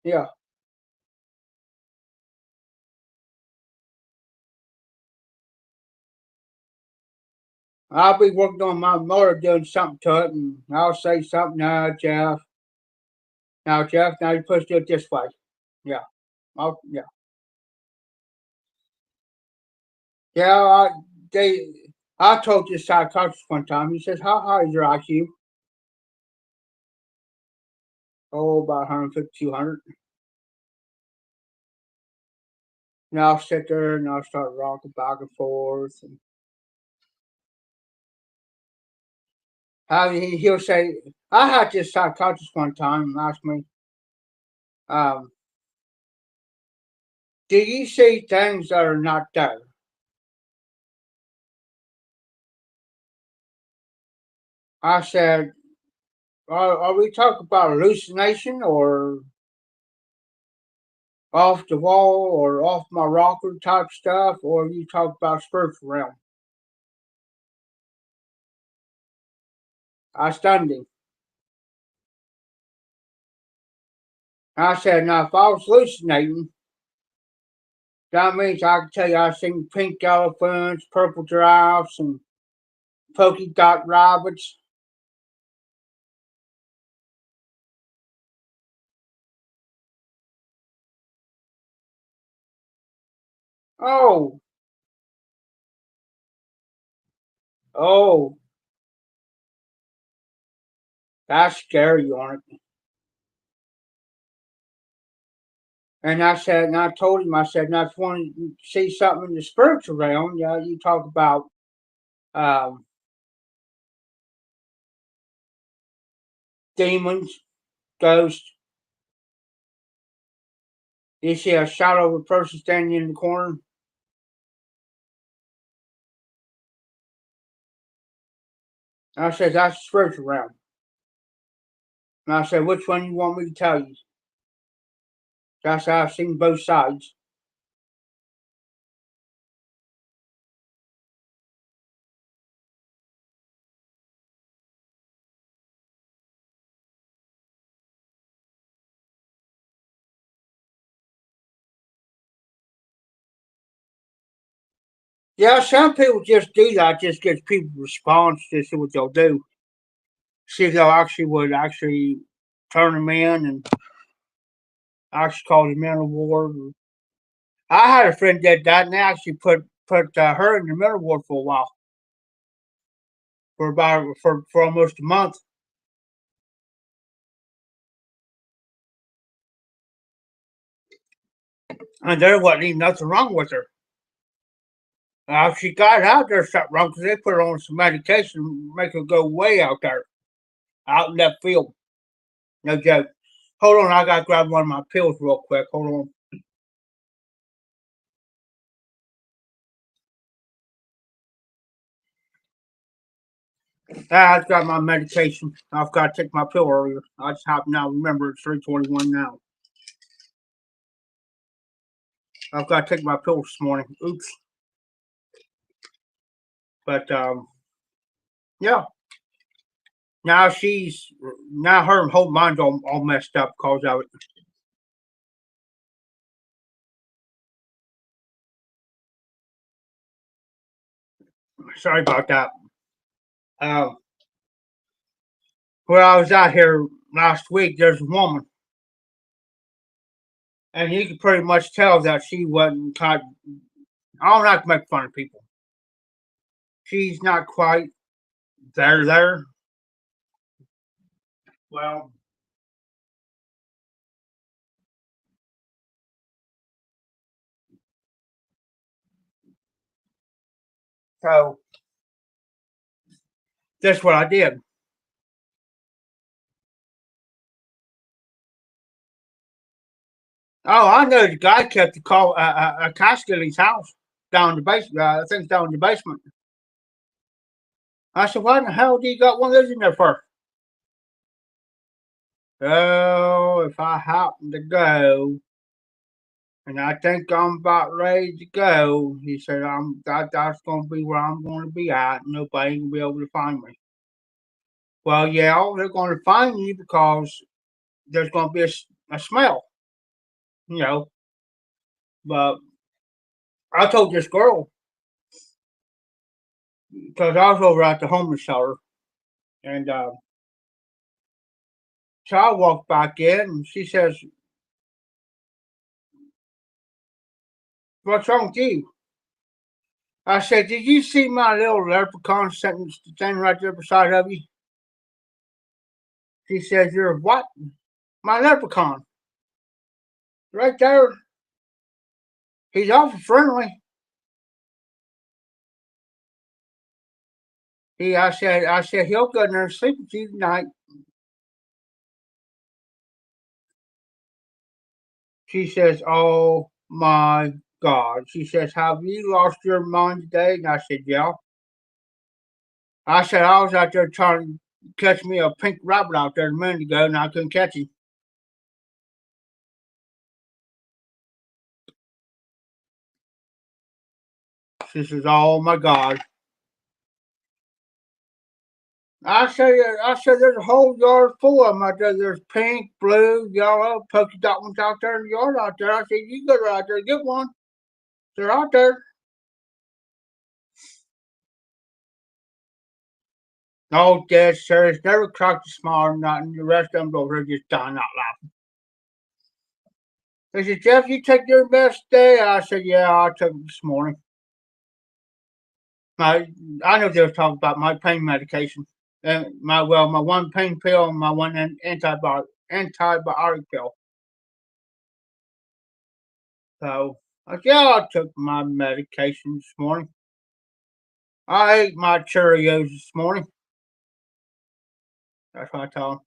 [SPEAKER 1] Yeah. I'll be working on my motor doing something to it, and I'll say something. Now, Jeff, now you're supposed to do it this way. Yeah. Yeah. Yeah. They, I told this psychiatrist one time. He says, "How high is your IQ?" Oh, about 150, 200. And I'll sit there and I'll start rocking back and forth. And he'll say, I had this psychiatrist one time ask me, um, "Do you see things that are not there?" I said, are we talking about hallucination or off the wall or off my rocker type stuff, or you talk about spiritual realm?" I stunned him. I said, "Now, if I was hallucinating, that means I can tell you I've seen pink elephants, purple giraffes, and polka dot rabbits." Oh, oh, that's scary on it. And I said, and I told him, I said, "Now, if you want to see something in the spiritual realm, yeah, you talk about um, demons, ghosts. You see a shadow of a person standing in the corner." I said, "That's the spiritual realm." And I said, "Which one you want me to tell you?" I said, "I've seen both sides." Yeah, some people just do that, just get people response to see what they'll do. See if they'll actually would actually turn them in and actually cause a mental ward. I had a friend that did that, and they actually put her in the mental ward for a while, for almost a month, and there wasn't even nothing wrong with her. She got out there something wrong because they put her on some medication, make her go way out there, out in that field. No joke. Hold on, I gotta grab one of my pills real quick. Hold on. I've got my medication. I've got to take my pill earlier. I just happen now remember it's 3:21 now. I've got to take my pill this morning. Oops. But yeah. Now her whole mind's all messed up because of it. Sorry about that. Uh, Where I was out here last week, there's a woman, and you can pretty much tell that she wasn't quite. I don't like to make fun of people. She's not quite there. Well, so that's what I did. Oh, I know the guy kept a casket in his house down the basement. I think down in the basement. I said, "Why in the hell do you got one of those in there for?" Oh, if I happen to go, and I think I'm about ready to go, he said, that's going to be where I'm going to be at. Nobody will be able to find me. Well, yeah, they're going to find you because there's going to be a smell, you know. But I told this girl because I was over at the homeless shelter, and so I walked back in, and she says, "What's wrong with you?" I said, "Did you see my little leprechaun standing right there beside of you?" She says, "You're what?" "My leprechaun, right there. He's awful friendly." I said, "He'll go in there and sleep with you tonight." She says, "Oh my God." She says, "Have you lost your mind today?" And I said, "Yeah." I said, "I was out there trying to catch me a pink rabbit out there a minute ago and I couldn't catch him." She says, "Oh my God." I said, "There's a whole yard full of them out there. There's pink, blue, yellow, polka dot ones out there in the yard out there." I said, "You go out there and get one. They're out there." "Oh, dead serious. Never cracked a smile or nothing. The rest of them over there just dying out laughing." They said, "Jeff, you take your best day?" I said, "Yeah, I took it this morning." My, I know they were talking about my pain medication. My one pain pill and my one antibiotic pill. So I said, "Yeah, I took my medication this morning. I ate my Cheerios this morning." That's what I told him.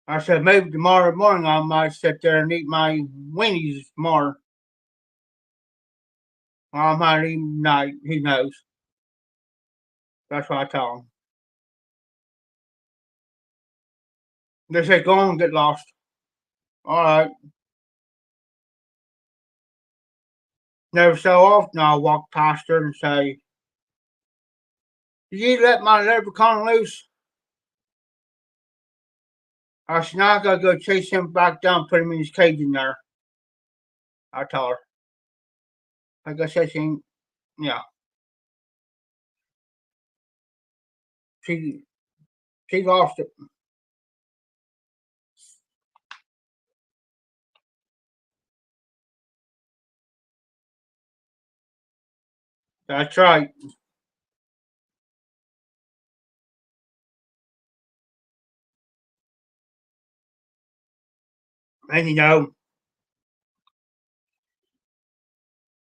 [SPEAKER 1] I said, "Maybe tomorrow morning I might sit there and eat my weenies tomorrow. Or I might eat night. Who knows?" That's what I told him. They said, "Go on and get lost." All right. Never so often I'll walk past her and say, "Did you let my leprechaun loose?" I said, "Now I gotta go chase him back down, put him in his cage in there." I tell her. Like I said, yeah, she, she lost it. That's right. And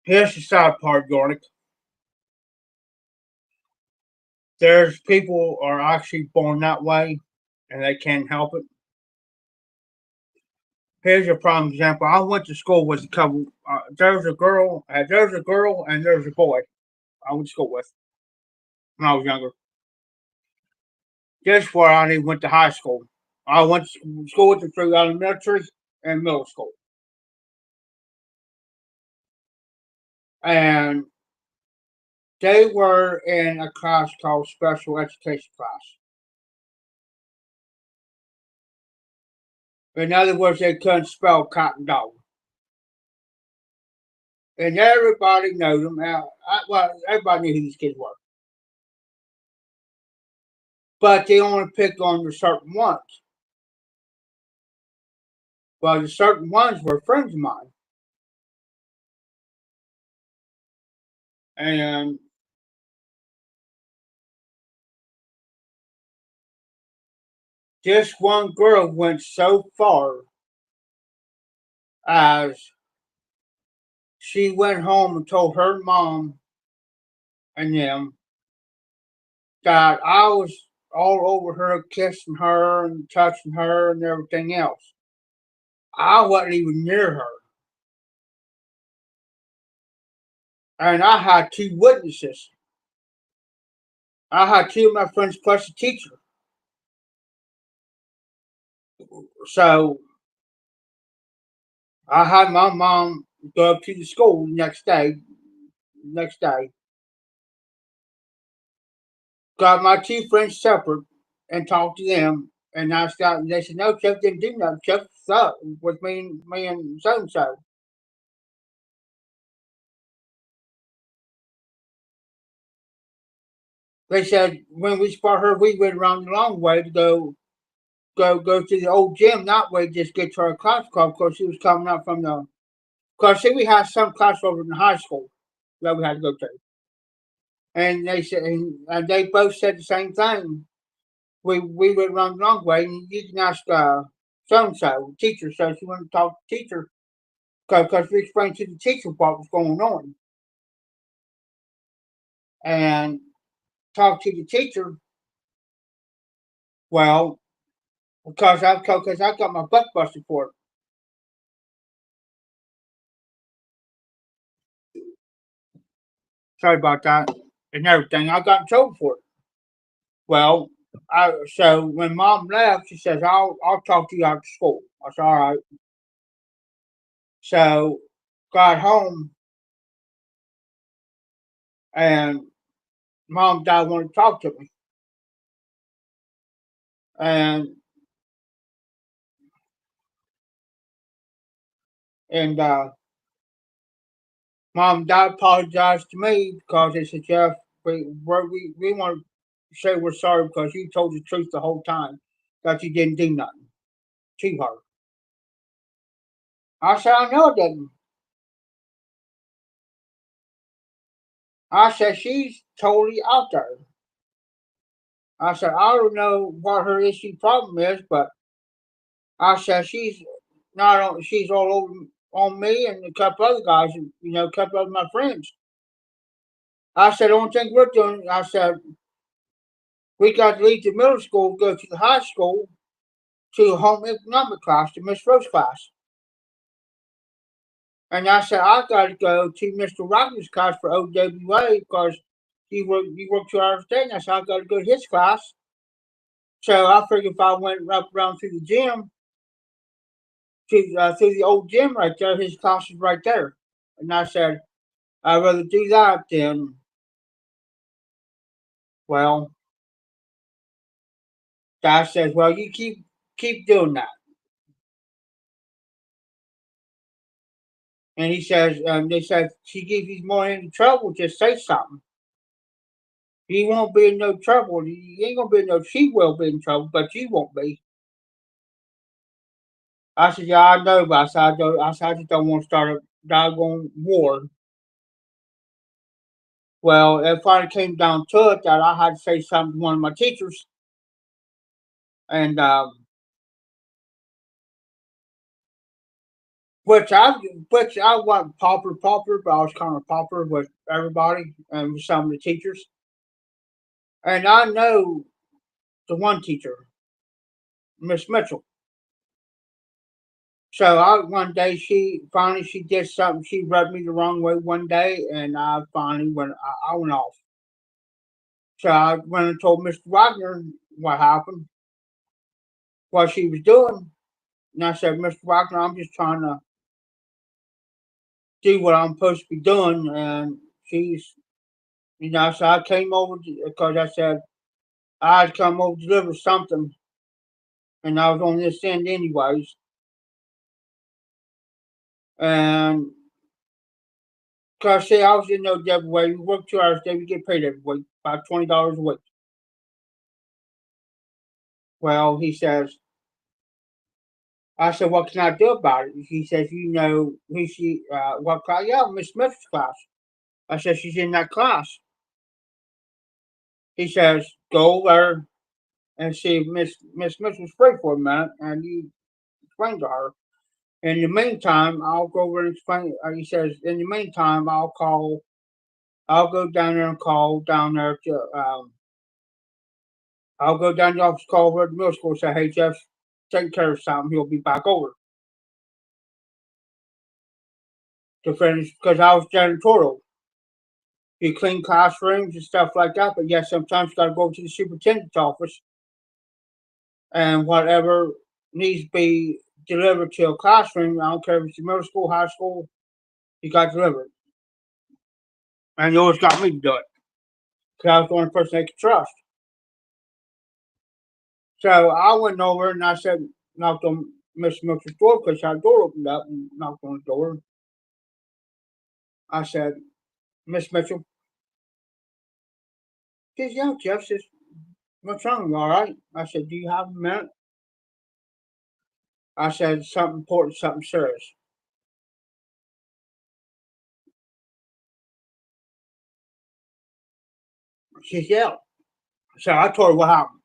[SPEAKER 1] here's the sad part, Garnick. There's people are actually born that way and they can't help it. Here's a prime example. I went to school with a couple. There's a girl, and there's a boy. I went to school with when I was younger. Just where I even went to high school. I went to school with them through elementary and middle school, and they were in a class called special education class. In other words, they couldn't spell cotton dog. And everybody knows them. Well, everybody knew who these kids were. But they only picked on the certain ones. Well, the certain ones were friends of mine. And this one girl went so far as she went home and told her mom and them that I was all over her, kissing her and touching her and everything else. I wasn't even near her. And I had two witnesses. I had two of my friends plus a teacher. So I had my mom go up to the school next day, got my two friends separate and talked to them. And I started, they said, no, Chuck didn't do nothing. Chuck up with me and so and so. They said when we spot her, we went around the long way to go to the old gym. That way, just get to our class club because she was coming up from the. Because see, we had some class over in the high school that we had to go to, and they said, and they both said the same thing. We went around the long way, and you can ask so and so teacher. So she went to talk to the teacher because we explained to the teacher what was going on, and talked to the teacher. Well, because I got my butt busted for it. Sorry about that and everything. I got in trouble for it. Well, so when mom left, she says, I'll talk to you after school. I said, all right. So got home and mom and dad wanted to talk to me. And and mom and dad apologized to me because they said, Jeff, we want to say we're sorry because you told the truth the whole time that you didn't do nothing to her. I said, I know it didn't. I said, she's totally out there. I said, I don't know what her issue problem is, but I said she's not on, she's all over on me and a couple other guys, a couple of my friends. I said, the only thing we're doing, I said, we got to leave the middle school, go to the high school to home economic class, to Miss Rose class. And I said, I got to go to Mr. Rogers' class for OWA because he worked 2 hours a day. And I said, I got to go to his class. So I figured if I went up around to the gym, to the old gym right there, his class is right there. And I said, I'd rather do that than, well, Dad says, well, you keep doing that. And he says, they said, she gives you more into trouble, just say something. You won't be in no trouble. You ain't gonna be in no. She will be in trouble, but you won't be. I said, yeah, I know, but I just don't want to start a doggone war. Well, it finally came down to it that I had to say something to one of my teachers, and which I wasn't popular, but I was kind of popular with everybody and with some of the teachers. And I know the one teacher, Miss Mitchell. So one day she did something. She rubbed me the wrong way one day, and I finally I went off. So I went and told Mr. Wagner what happened, what she was doing, and I said, Mr. Wagner, I'm just trying to do what I'm supposed to be doing, and she's, so I came over because I said I'd come over to deliver something, and I was on this end anyways, and because see, I was in no double way. We work 2 hours a day, we get paid every week, about $20 a week. Well, he says, I said, what can I do about it? He says, who she, what class? Yeah, Miss Smith's class. I said, she's in that class. He says, go there and see if Miss Smith was free for a minute, and you explain to her. In the meantime, I'll go over and explain. He says, in the meantime, I'll go down there and call down there to, I'll go down to the office, call over at the middle school, and say, hey, Jeff's taking care of something. He'll be back over to finish because I was janitorial. You clean classrooms and stuff like that, but yes, sometimes you got to go to the superintendent's office and whatever needs to be delivered to a classroom, I don't care if it's middle school, high school, you got to deliver it. And you always got me to do it because I was the only person they could trust. So I went over and I said, knocked on Miss Mitchell's door because her door opened up and knocked on the door. I said, Miss Mitchell, she's young, Jeff says, what's wrong? You all right? I said, do you have a minute? I said, something important, something serious. She said, yeah. So I told her what happened.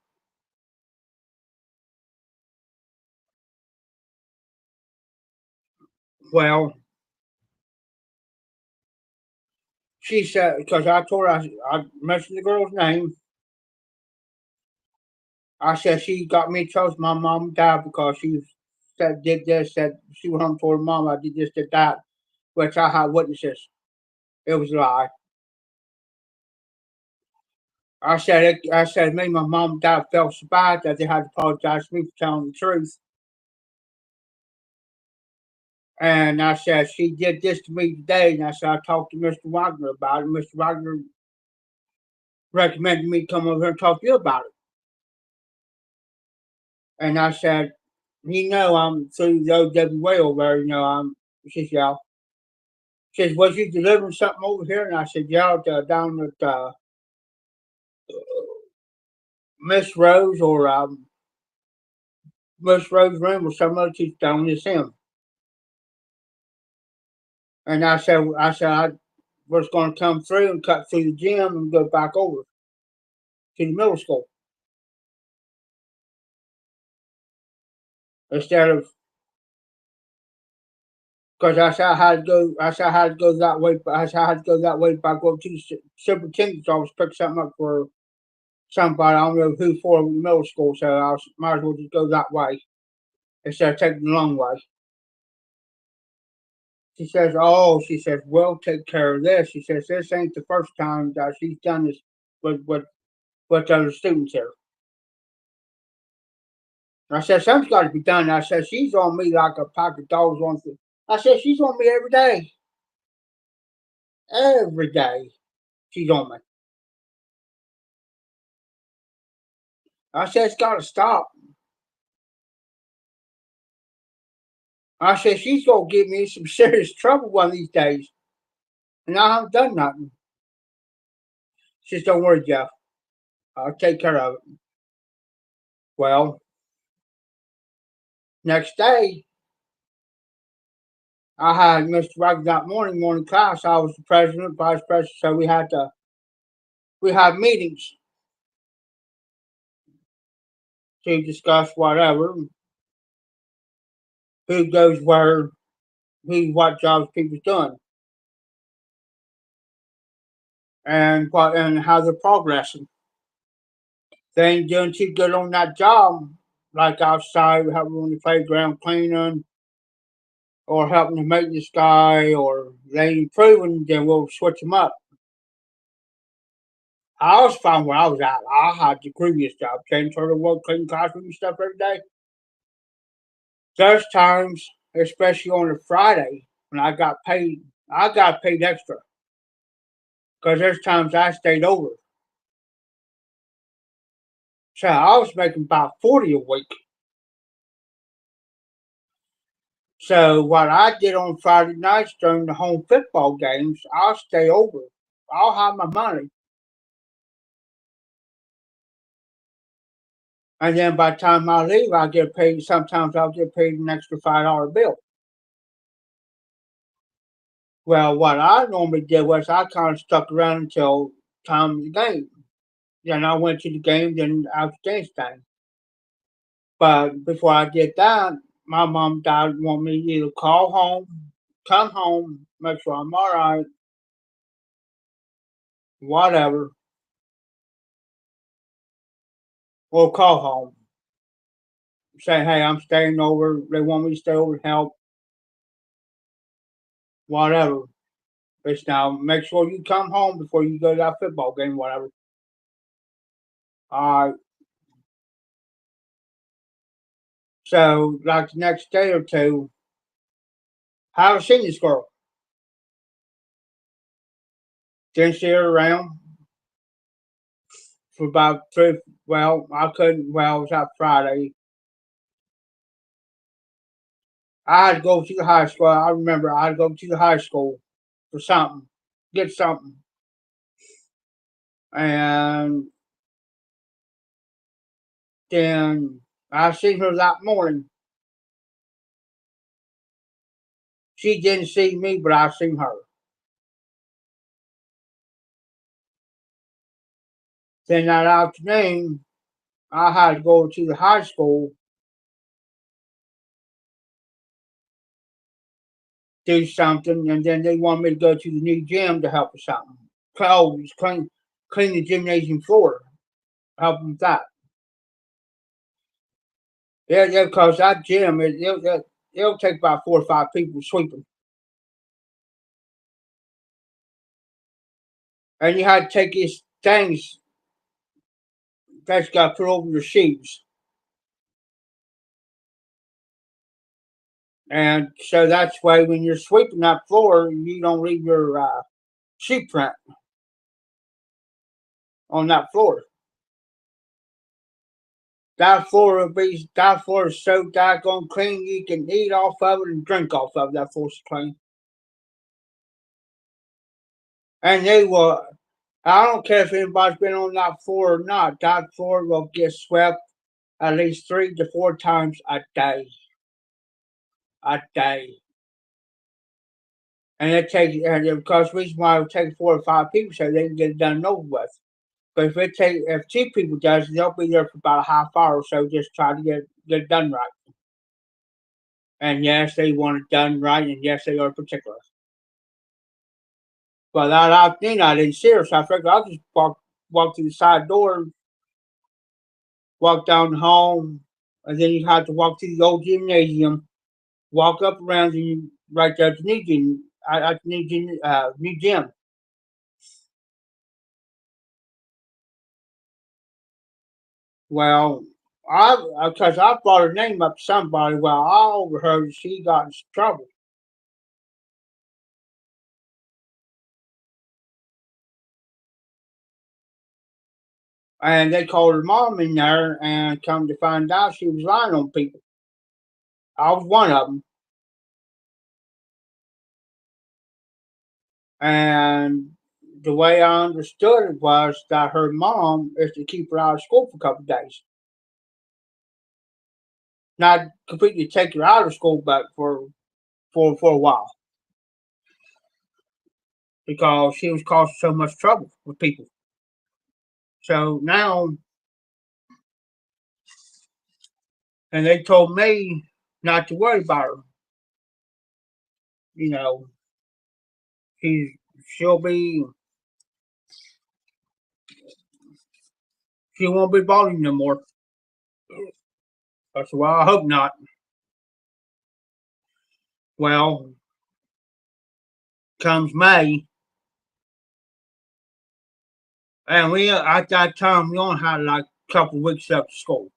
[SPEAKER 1] Well, she said, because I told her, I mentioned the girl's name. I said she got me in trouble with my mom and dad because she said, did this, said she went home and told her mom I did this, did that, which I had witnesses. It was a lie. I said, me and my mom and dad felt so bad that they had to apologize to me for telling the truth. And I said, she did this to me today. And I said, I talked to Mr. Wagner about it. Mr. Wagner recommended me come over here and talk to you about it. And I said, I'm through the OWA over there, she said, yeah. She says, was you delivering something over here? And I said, yeah, down at Miss Rose or Miss Rose room or some other teacher down this him. And I was going to come through and cut through the gym and go back over to the middle school instead of because I said I had to go. I said I had to go that way. I said I had to go that way by going to the superintendent's office, pick something up for somebody. I don't know who for the middle school, so might as well just go that way instead of taking the long way. She says, "Oh," she says, "we'll take care of this." She says, "This ain't the first time that she's done this with the other students here." I said, "Something's got to be done." I said, "She's on me like a pack of dogs on." I said, "She's on me every day, every day. She's on me." I said, "It's got to stop." I said, "She's gonna give me some serious trouble one of these days," and I haven't done nothing. She says, "Don't worry, Jeff. I'll take care of it." Well, next day, I had Mr. Wagner that morning class. I was the president, vice president, so we had meetings to discuss whatever, who goes where, who what jobs people's doing, and how they're progressing. They ain't doing too good on that job, like outside, having on the playground cleaning, or helping the maintenance guy, or they improving, then we'll switch them up. I was fine where I was at. I had the previous job, taking turn of work, cleaning classroom and stuff every day. There's times, especially on a Friday, when I got paid extra because there's times I stayed over. So I was making about 40 a week. So what I did on Friday nights during the home football games, I'll stay over. I'll have my money. And then by the time I leave, I get paid. Sometimes I'll get paid an extra $5 bill. Well, what I normally did was I kind of stuck around until time of the game. Then I went to the game, then Afghanistan. But before I did that, my mom and dad want me to either call home, come home, make sure I'm all right, whatever, or call home. Say, hey, I'm staying over. They want me to stay over and help, whatever. It's now make sure you come home before you go to that football game, whatever. All right. So, like the next day or two, I haven't seen this girl. Didn't see her around for about three. Well, I couldn't. Well, it was out Friday. I had to go to the high school. I remember I had to go to the high school for something, get something. And then I seen her that morning. She didn't see me, but I seen her. Then that afternoon, I had to go to the high school, do something, and then they wanted me to go to the new gym to help with something. Clean the gymnasium floor, help them with that. Yeah, because that gym, it'll take about 4 or 5 people sweeping. And you had to take these things that you got to put over your shoes. And so that's why when you're sweeping that floor, you don't leave your shoe print on that floor. That floor is so daggone clean you can eat off of it and drink off of it. That floor's clean. And they will I don't care if anybody's been on that floor or not, that floor will get swept at least 3 to 4 times a day. A day. And because the reason why it would take 4 or 5 people so they can get it done and over with. But if 2 people does it, they'll be there for about a half hour or so just trying to get it done right. And yes, they want it done right, and yes, they are particular. But that afternoon, I didn't see her, so I figured I'll just walk through the side door, walk down home, and then you have to walk to the old gymnasium, walk up around and right there at the new gym, at the new gym. Well, because I brought her name up to somebody. Well, I overheard she got in trouble, and they called her mom in there, and come to find out she was lying on people. I was one of them, and the way I understood it was that her mom is to keep her out of school for a couple of days. Not completely take her out of school, but for a while because she was causing so much trouble with people. So now, and they told me not to worry about her. You know, she's she'll be she won't be bothering no more. I said, well, I hope not. Well, comes May, and we at that time we only had like a couple weeks left of school.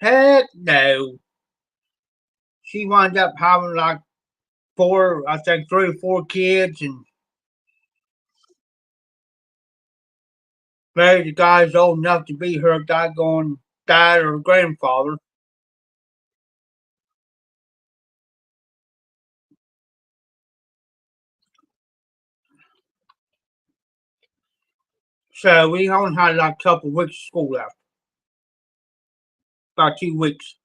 [SPEAKER 1] Heck no. She wound up having like four, I think 3 or 4 kids, and married the guys old enough to be her doggone dad or grandfather. So we only had like a couple weeks of school left, about 2 weeks.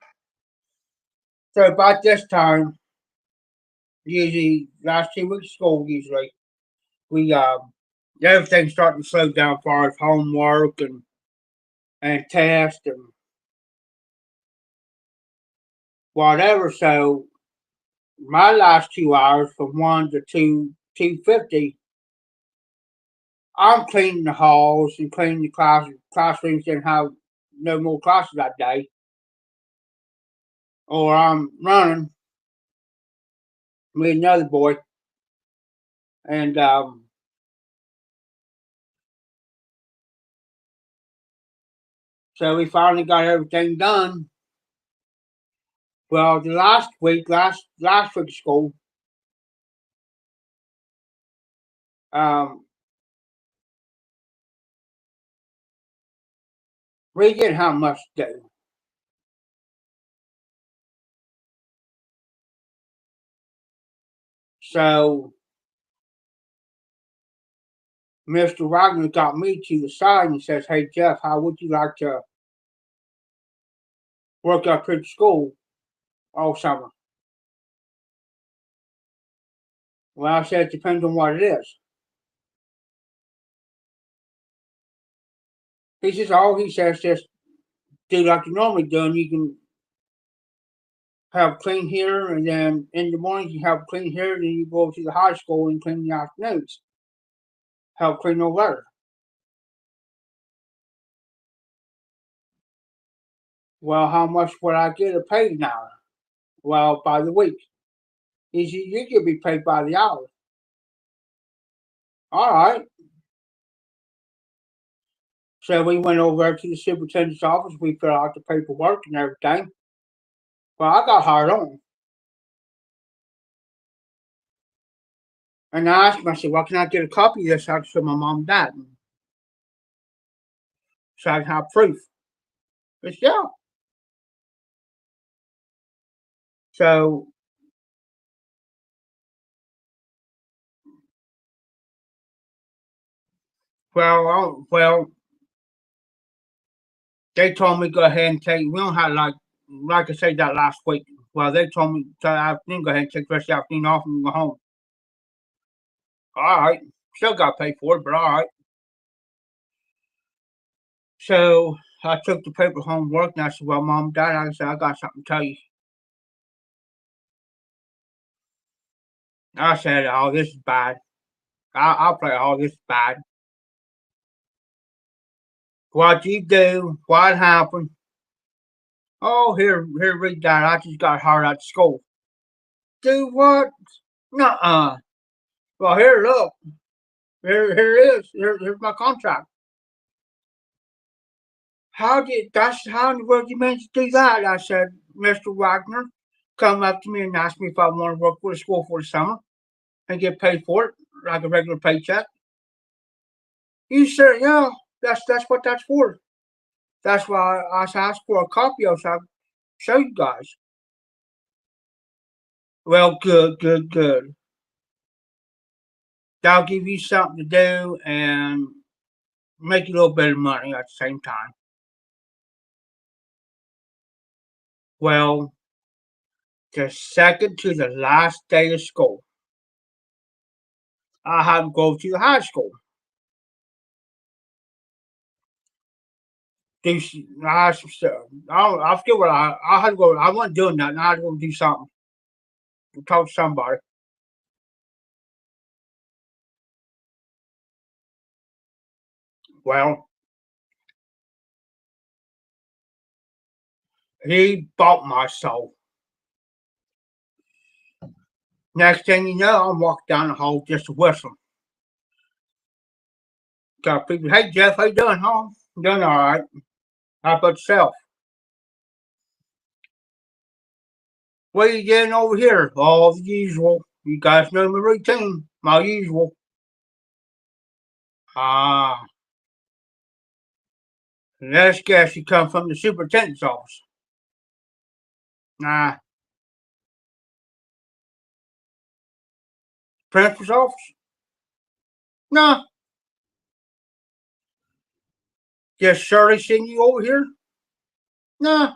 [SPEAKER 1] So about this time, usually last 2 weeks of school, usually we everything's starting to slow down as far as homework and tests and whatever. So my last 2 hours from 1 to 2:50, I'm cleaning the halls and cleaning the classrooms didn't have no more classes that day, or I'm running with another boy, and so we finally got everything done. Well, the last week of school, um, we didn't have much to do. So Mr. Wagner got me to the side and says, "Hey Jeff, how would you like to work up here at school all summer?" Well, I said, "It depends on what it is." He says, "Oh," he says, "just do like you normally do, and you can have clean here, and then in the mornings you have clean here, and then you go to the high school and clean in the afternoons. Have clean over there." Well, how much would I get a paid an hour? Well, by the week. He said, "You could be paid by the hour." All right. So we went over to the superintendent's office. We filled out the paperwork and everything. Well, I got hired on. And I asked him, I said, "Well, can I get a copy of this so I can show my mom and dad? So I can have proof." He said, "Yeah." So, well, they told me go ahead and take, we don't have like I said that last week. Well, they told me to afternoon, go ahead and take the rest of the afternoon off and go home. All right. Still got paid for it, but all right. So I took the paper home work and I said, "Well, mom, dad," I said, "I got something to tell you." I said, "Oh, this is bad. I'll play, oh, this is bad. What you do? What happened?" "Oh, here, read that. I just got hired at school." "Do what?" "Nuh-uh." "Well, here, look. Here it is. Here's my contract." How in the world you managed to do that?" I said, "Mr. Wagner come up to me and asked me if I want to work for the school for the summer and get paid for it like a regular paycheck." "You said, yeah, that's what that's for. That's why I asked for a copy of so I can show you guys." "Well, good, good, good. That'll give you something to do and make you a little bit of money at the same time." Well, the second to the last day of school, I had to go to the high school. Do I, I forget what I had to go. I wasn't doing nothing. I had to go do something. Talk to somebody. Well, He bought my soul. Next thing you know, I'm walking down the hall just whistling. Got people, hey Jeff, how you doing, huh? Doing all right. How about yourself? What are you doing over here? All the usual. You guys know my routine. My usual. Ah, let's guess you come from the superintendent's office. Nah, principal's office? Nah, just Shirley seen you over here? Nah.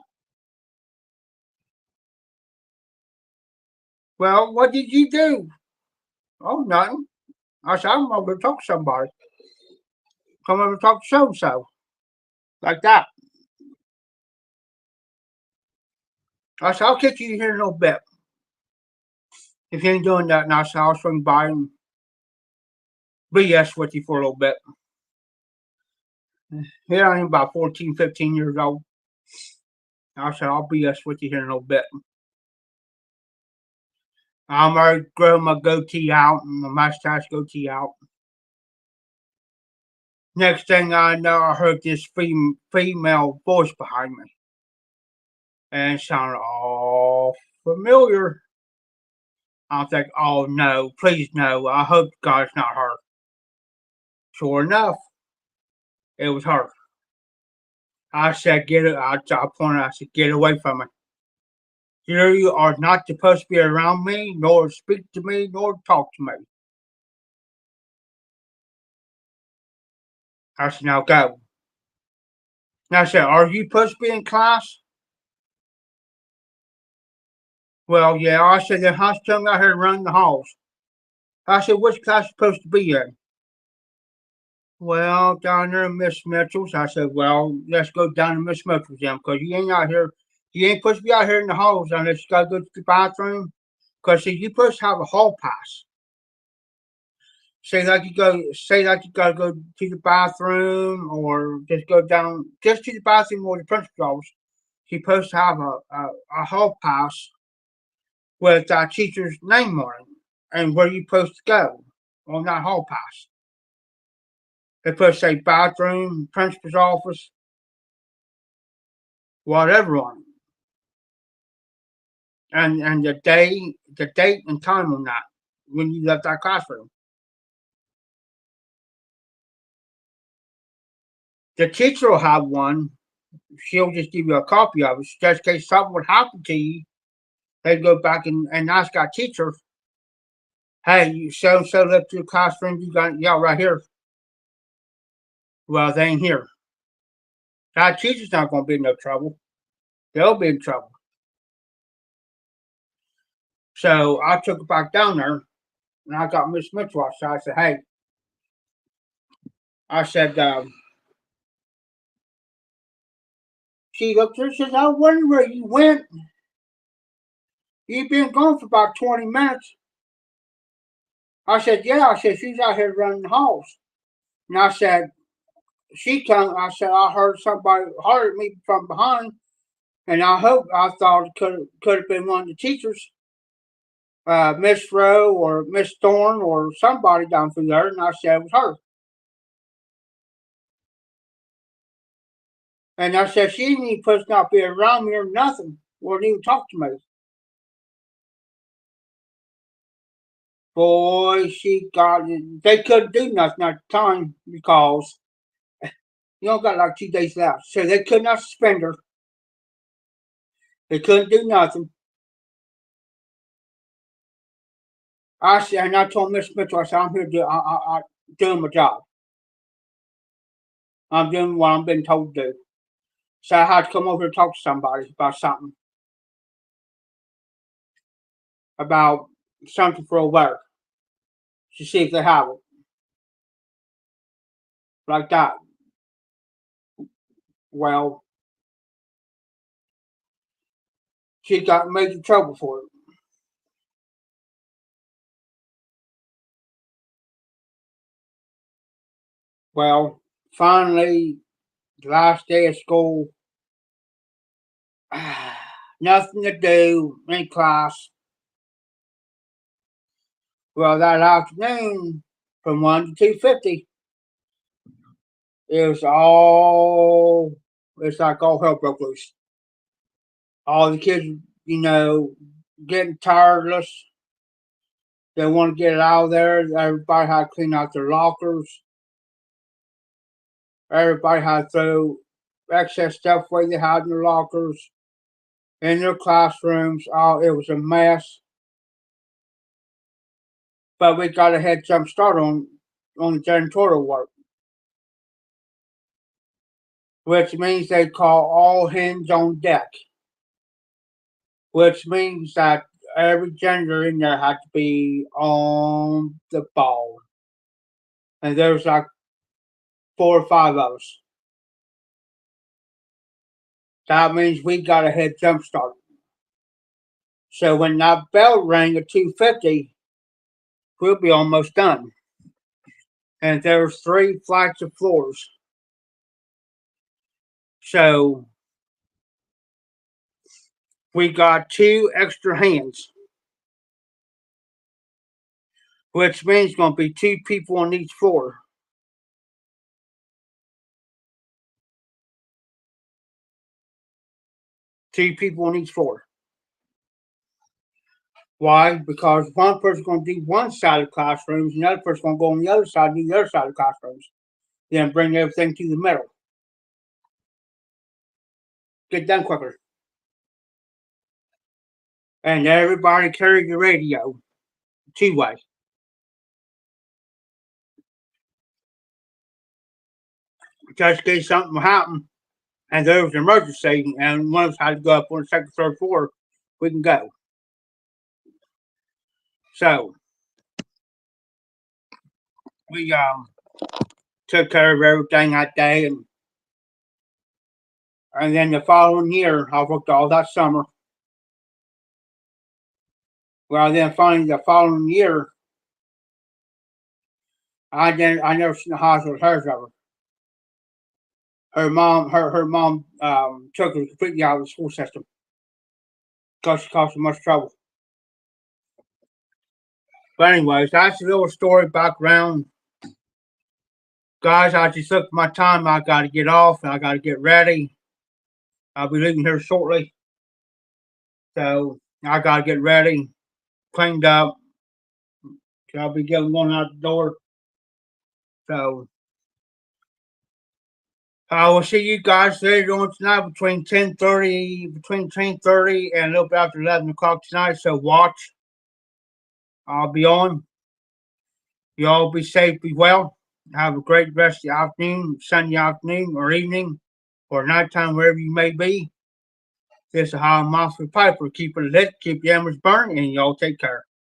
[SPEAKER 1] Well, what did you do? Oh, nothing. I said, I'm over to talk to somebody. Come over to talk to so and so. Like that. I said, I'll catch you here in a little bit. If you ain't doing that, and I said, I'll swing by and BS with you for a little bit. Here I am about 14, 15 years old. I said, I'll BS with you here in a little bit. I'm already growing my goatee out and my mustache goatee out. Next thing I know, I heard this female voice behind me. And it sounded all familiar. I think, oh no, please no. I hope God it's not her. Sure enough, it was her. I said, get it. I pointed, I said, get away from me. You are not supposed to be around me, nor speak to me, nor talk to me. I said, now go. And I said, are you supposed to be in class? Well, yeah. I said, then how's come out here running the halls? I said, which class you supposed to be in? Well, down there in Miss Mitchell's. I said, well, let's go down to Miss Mitchell's then, because you ain't out here. You ain't supposed to be out here in the halls unless you got to go to the bathroom. Because see, you're supposed to have a hall pass. Say like you gotta go to the bathroom or just go down just to the bathroom or the principal's office. You're supposed to have a hall pass with our teacher's name on it and where you're supposed to go on that hall pass. It's supposed to say bathroom, principal's office, whatever on it. And the date and time on that when you left that classroom. The teacher will have one. She'll just give you a copy of it just in case something would happen to you. They'd go back and ask our teacher, hey, you so and so left your classroom, you got yeah, right here. Well, they ain't here. Our teacher's not gonna be in no trouble. They'll be in trouble. So I took it back down there and I got Miss Mitchell outside. I said, hey, I said, she looked at her and says, I wonder where you went. You've been gone for about 20 minutes. I said, yeah. I said, she's out here running the halls. And I said, I said, I heard somebody heard me from behind. And I thought it could have been one of the teachers, Miss Rowe or Miss Thorne or somebody down through there. And I said, it was her. And I said, she didn't even supposed to not be around me or nothing. Wouldn't even talk to me. Boy, she got it. They couldn't do nothing at the time because you don't got like 2 days left. So they could not suspend her. They couldn't do nothing. I said, and I told Miss Mitchell, I said, I'm here doing my job. I'm doing what I'm being told to do. So I had to come over and talk to somebody about something for a work to see if they have it. Like that. Well, she got major trouble for it. Well, finally, the last day of school, Nothing to do in class. Well, that afternoon, from 1 to 2:50, it's like all hell broke loose. All the kids, getting tireless. They want to get it out of there. Everybody had to clean out their lockers. Everybody had to throw excess stuff away they had in their lockers, in their classrooms. It was a mess. But we got a head jump start on the janitorial work, which means they call all hands on deck, which means that every janitor in there had to be on the ball. And there was like 4 or 5 of us. That means we got a head jump start. So when that bell rang at 2:50, we'll be almost done. And there's 3 flights of floors. So we got 2 extra hands, which means it's going to be 2 people on each floor. Two people on each floor. Why? Because one person's going to do one side of the classrooms, and the other person's going to go on the other side and do the other side of the classrooms. Then bring everything to the middle. Get done quicker. And everybody carried the radio 2-way. Just in case something happened and there was an emergency and one of us had to go up on the second, third floor, we can go. So we took care of everything that day, and then the following year I worked all that summer. Well, then finally the following year, I never seen the hospital hairdresser. Her mom took her completely out of the school system because she caused so much trouble. But anyways, that's a little story background. Guys, I just looked at my time. I got to get off and I got to get ready. I'll be leaving here shortly. So I got to get ready, cleaned up. I'll be going out the door. So I will see you guys later on tonight between 10:30 and a little bit after 11 o'clock tonight. So watch. I'll be on. You all be safe, be well. Have a great rest of the afternoon, Sunday afternoon, or evening, or nighttime, wherever you may be. This is High Monster Piper. Keep it lit, keep the embers burning, and y'all take care.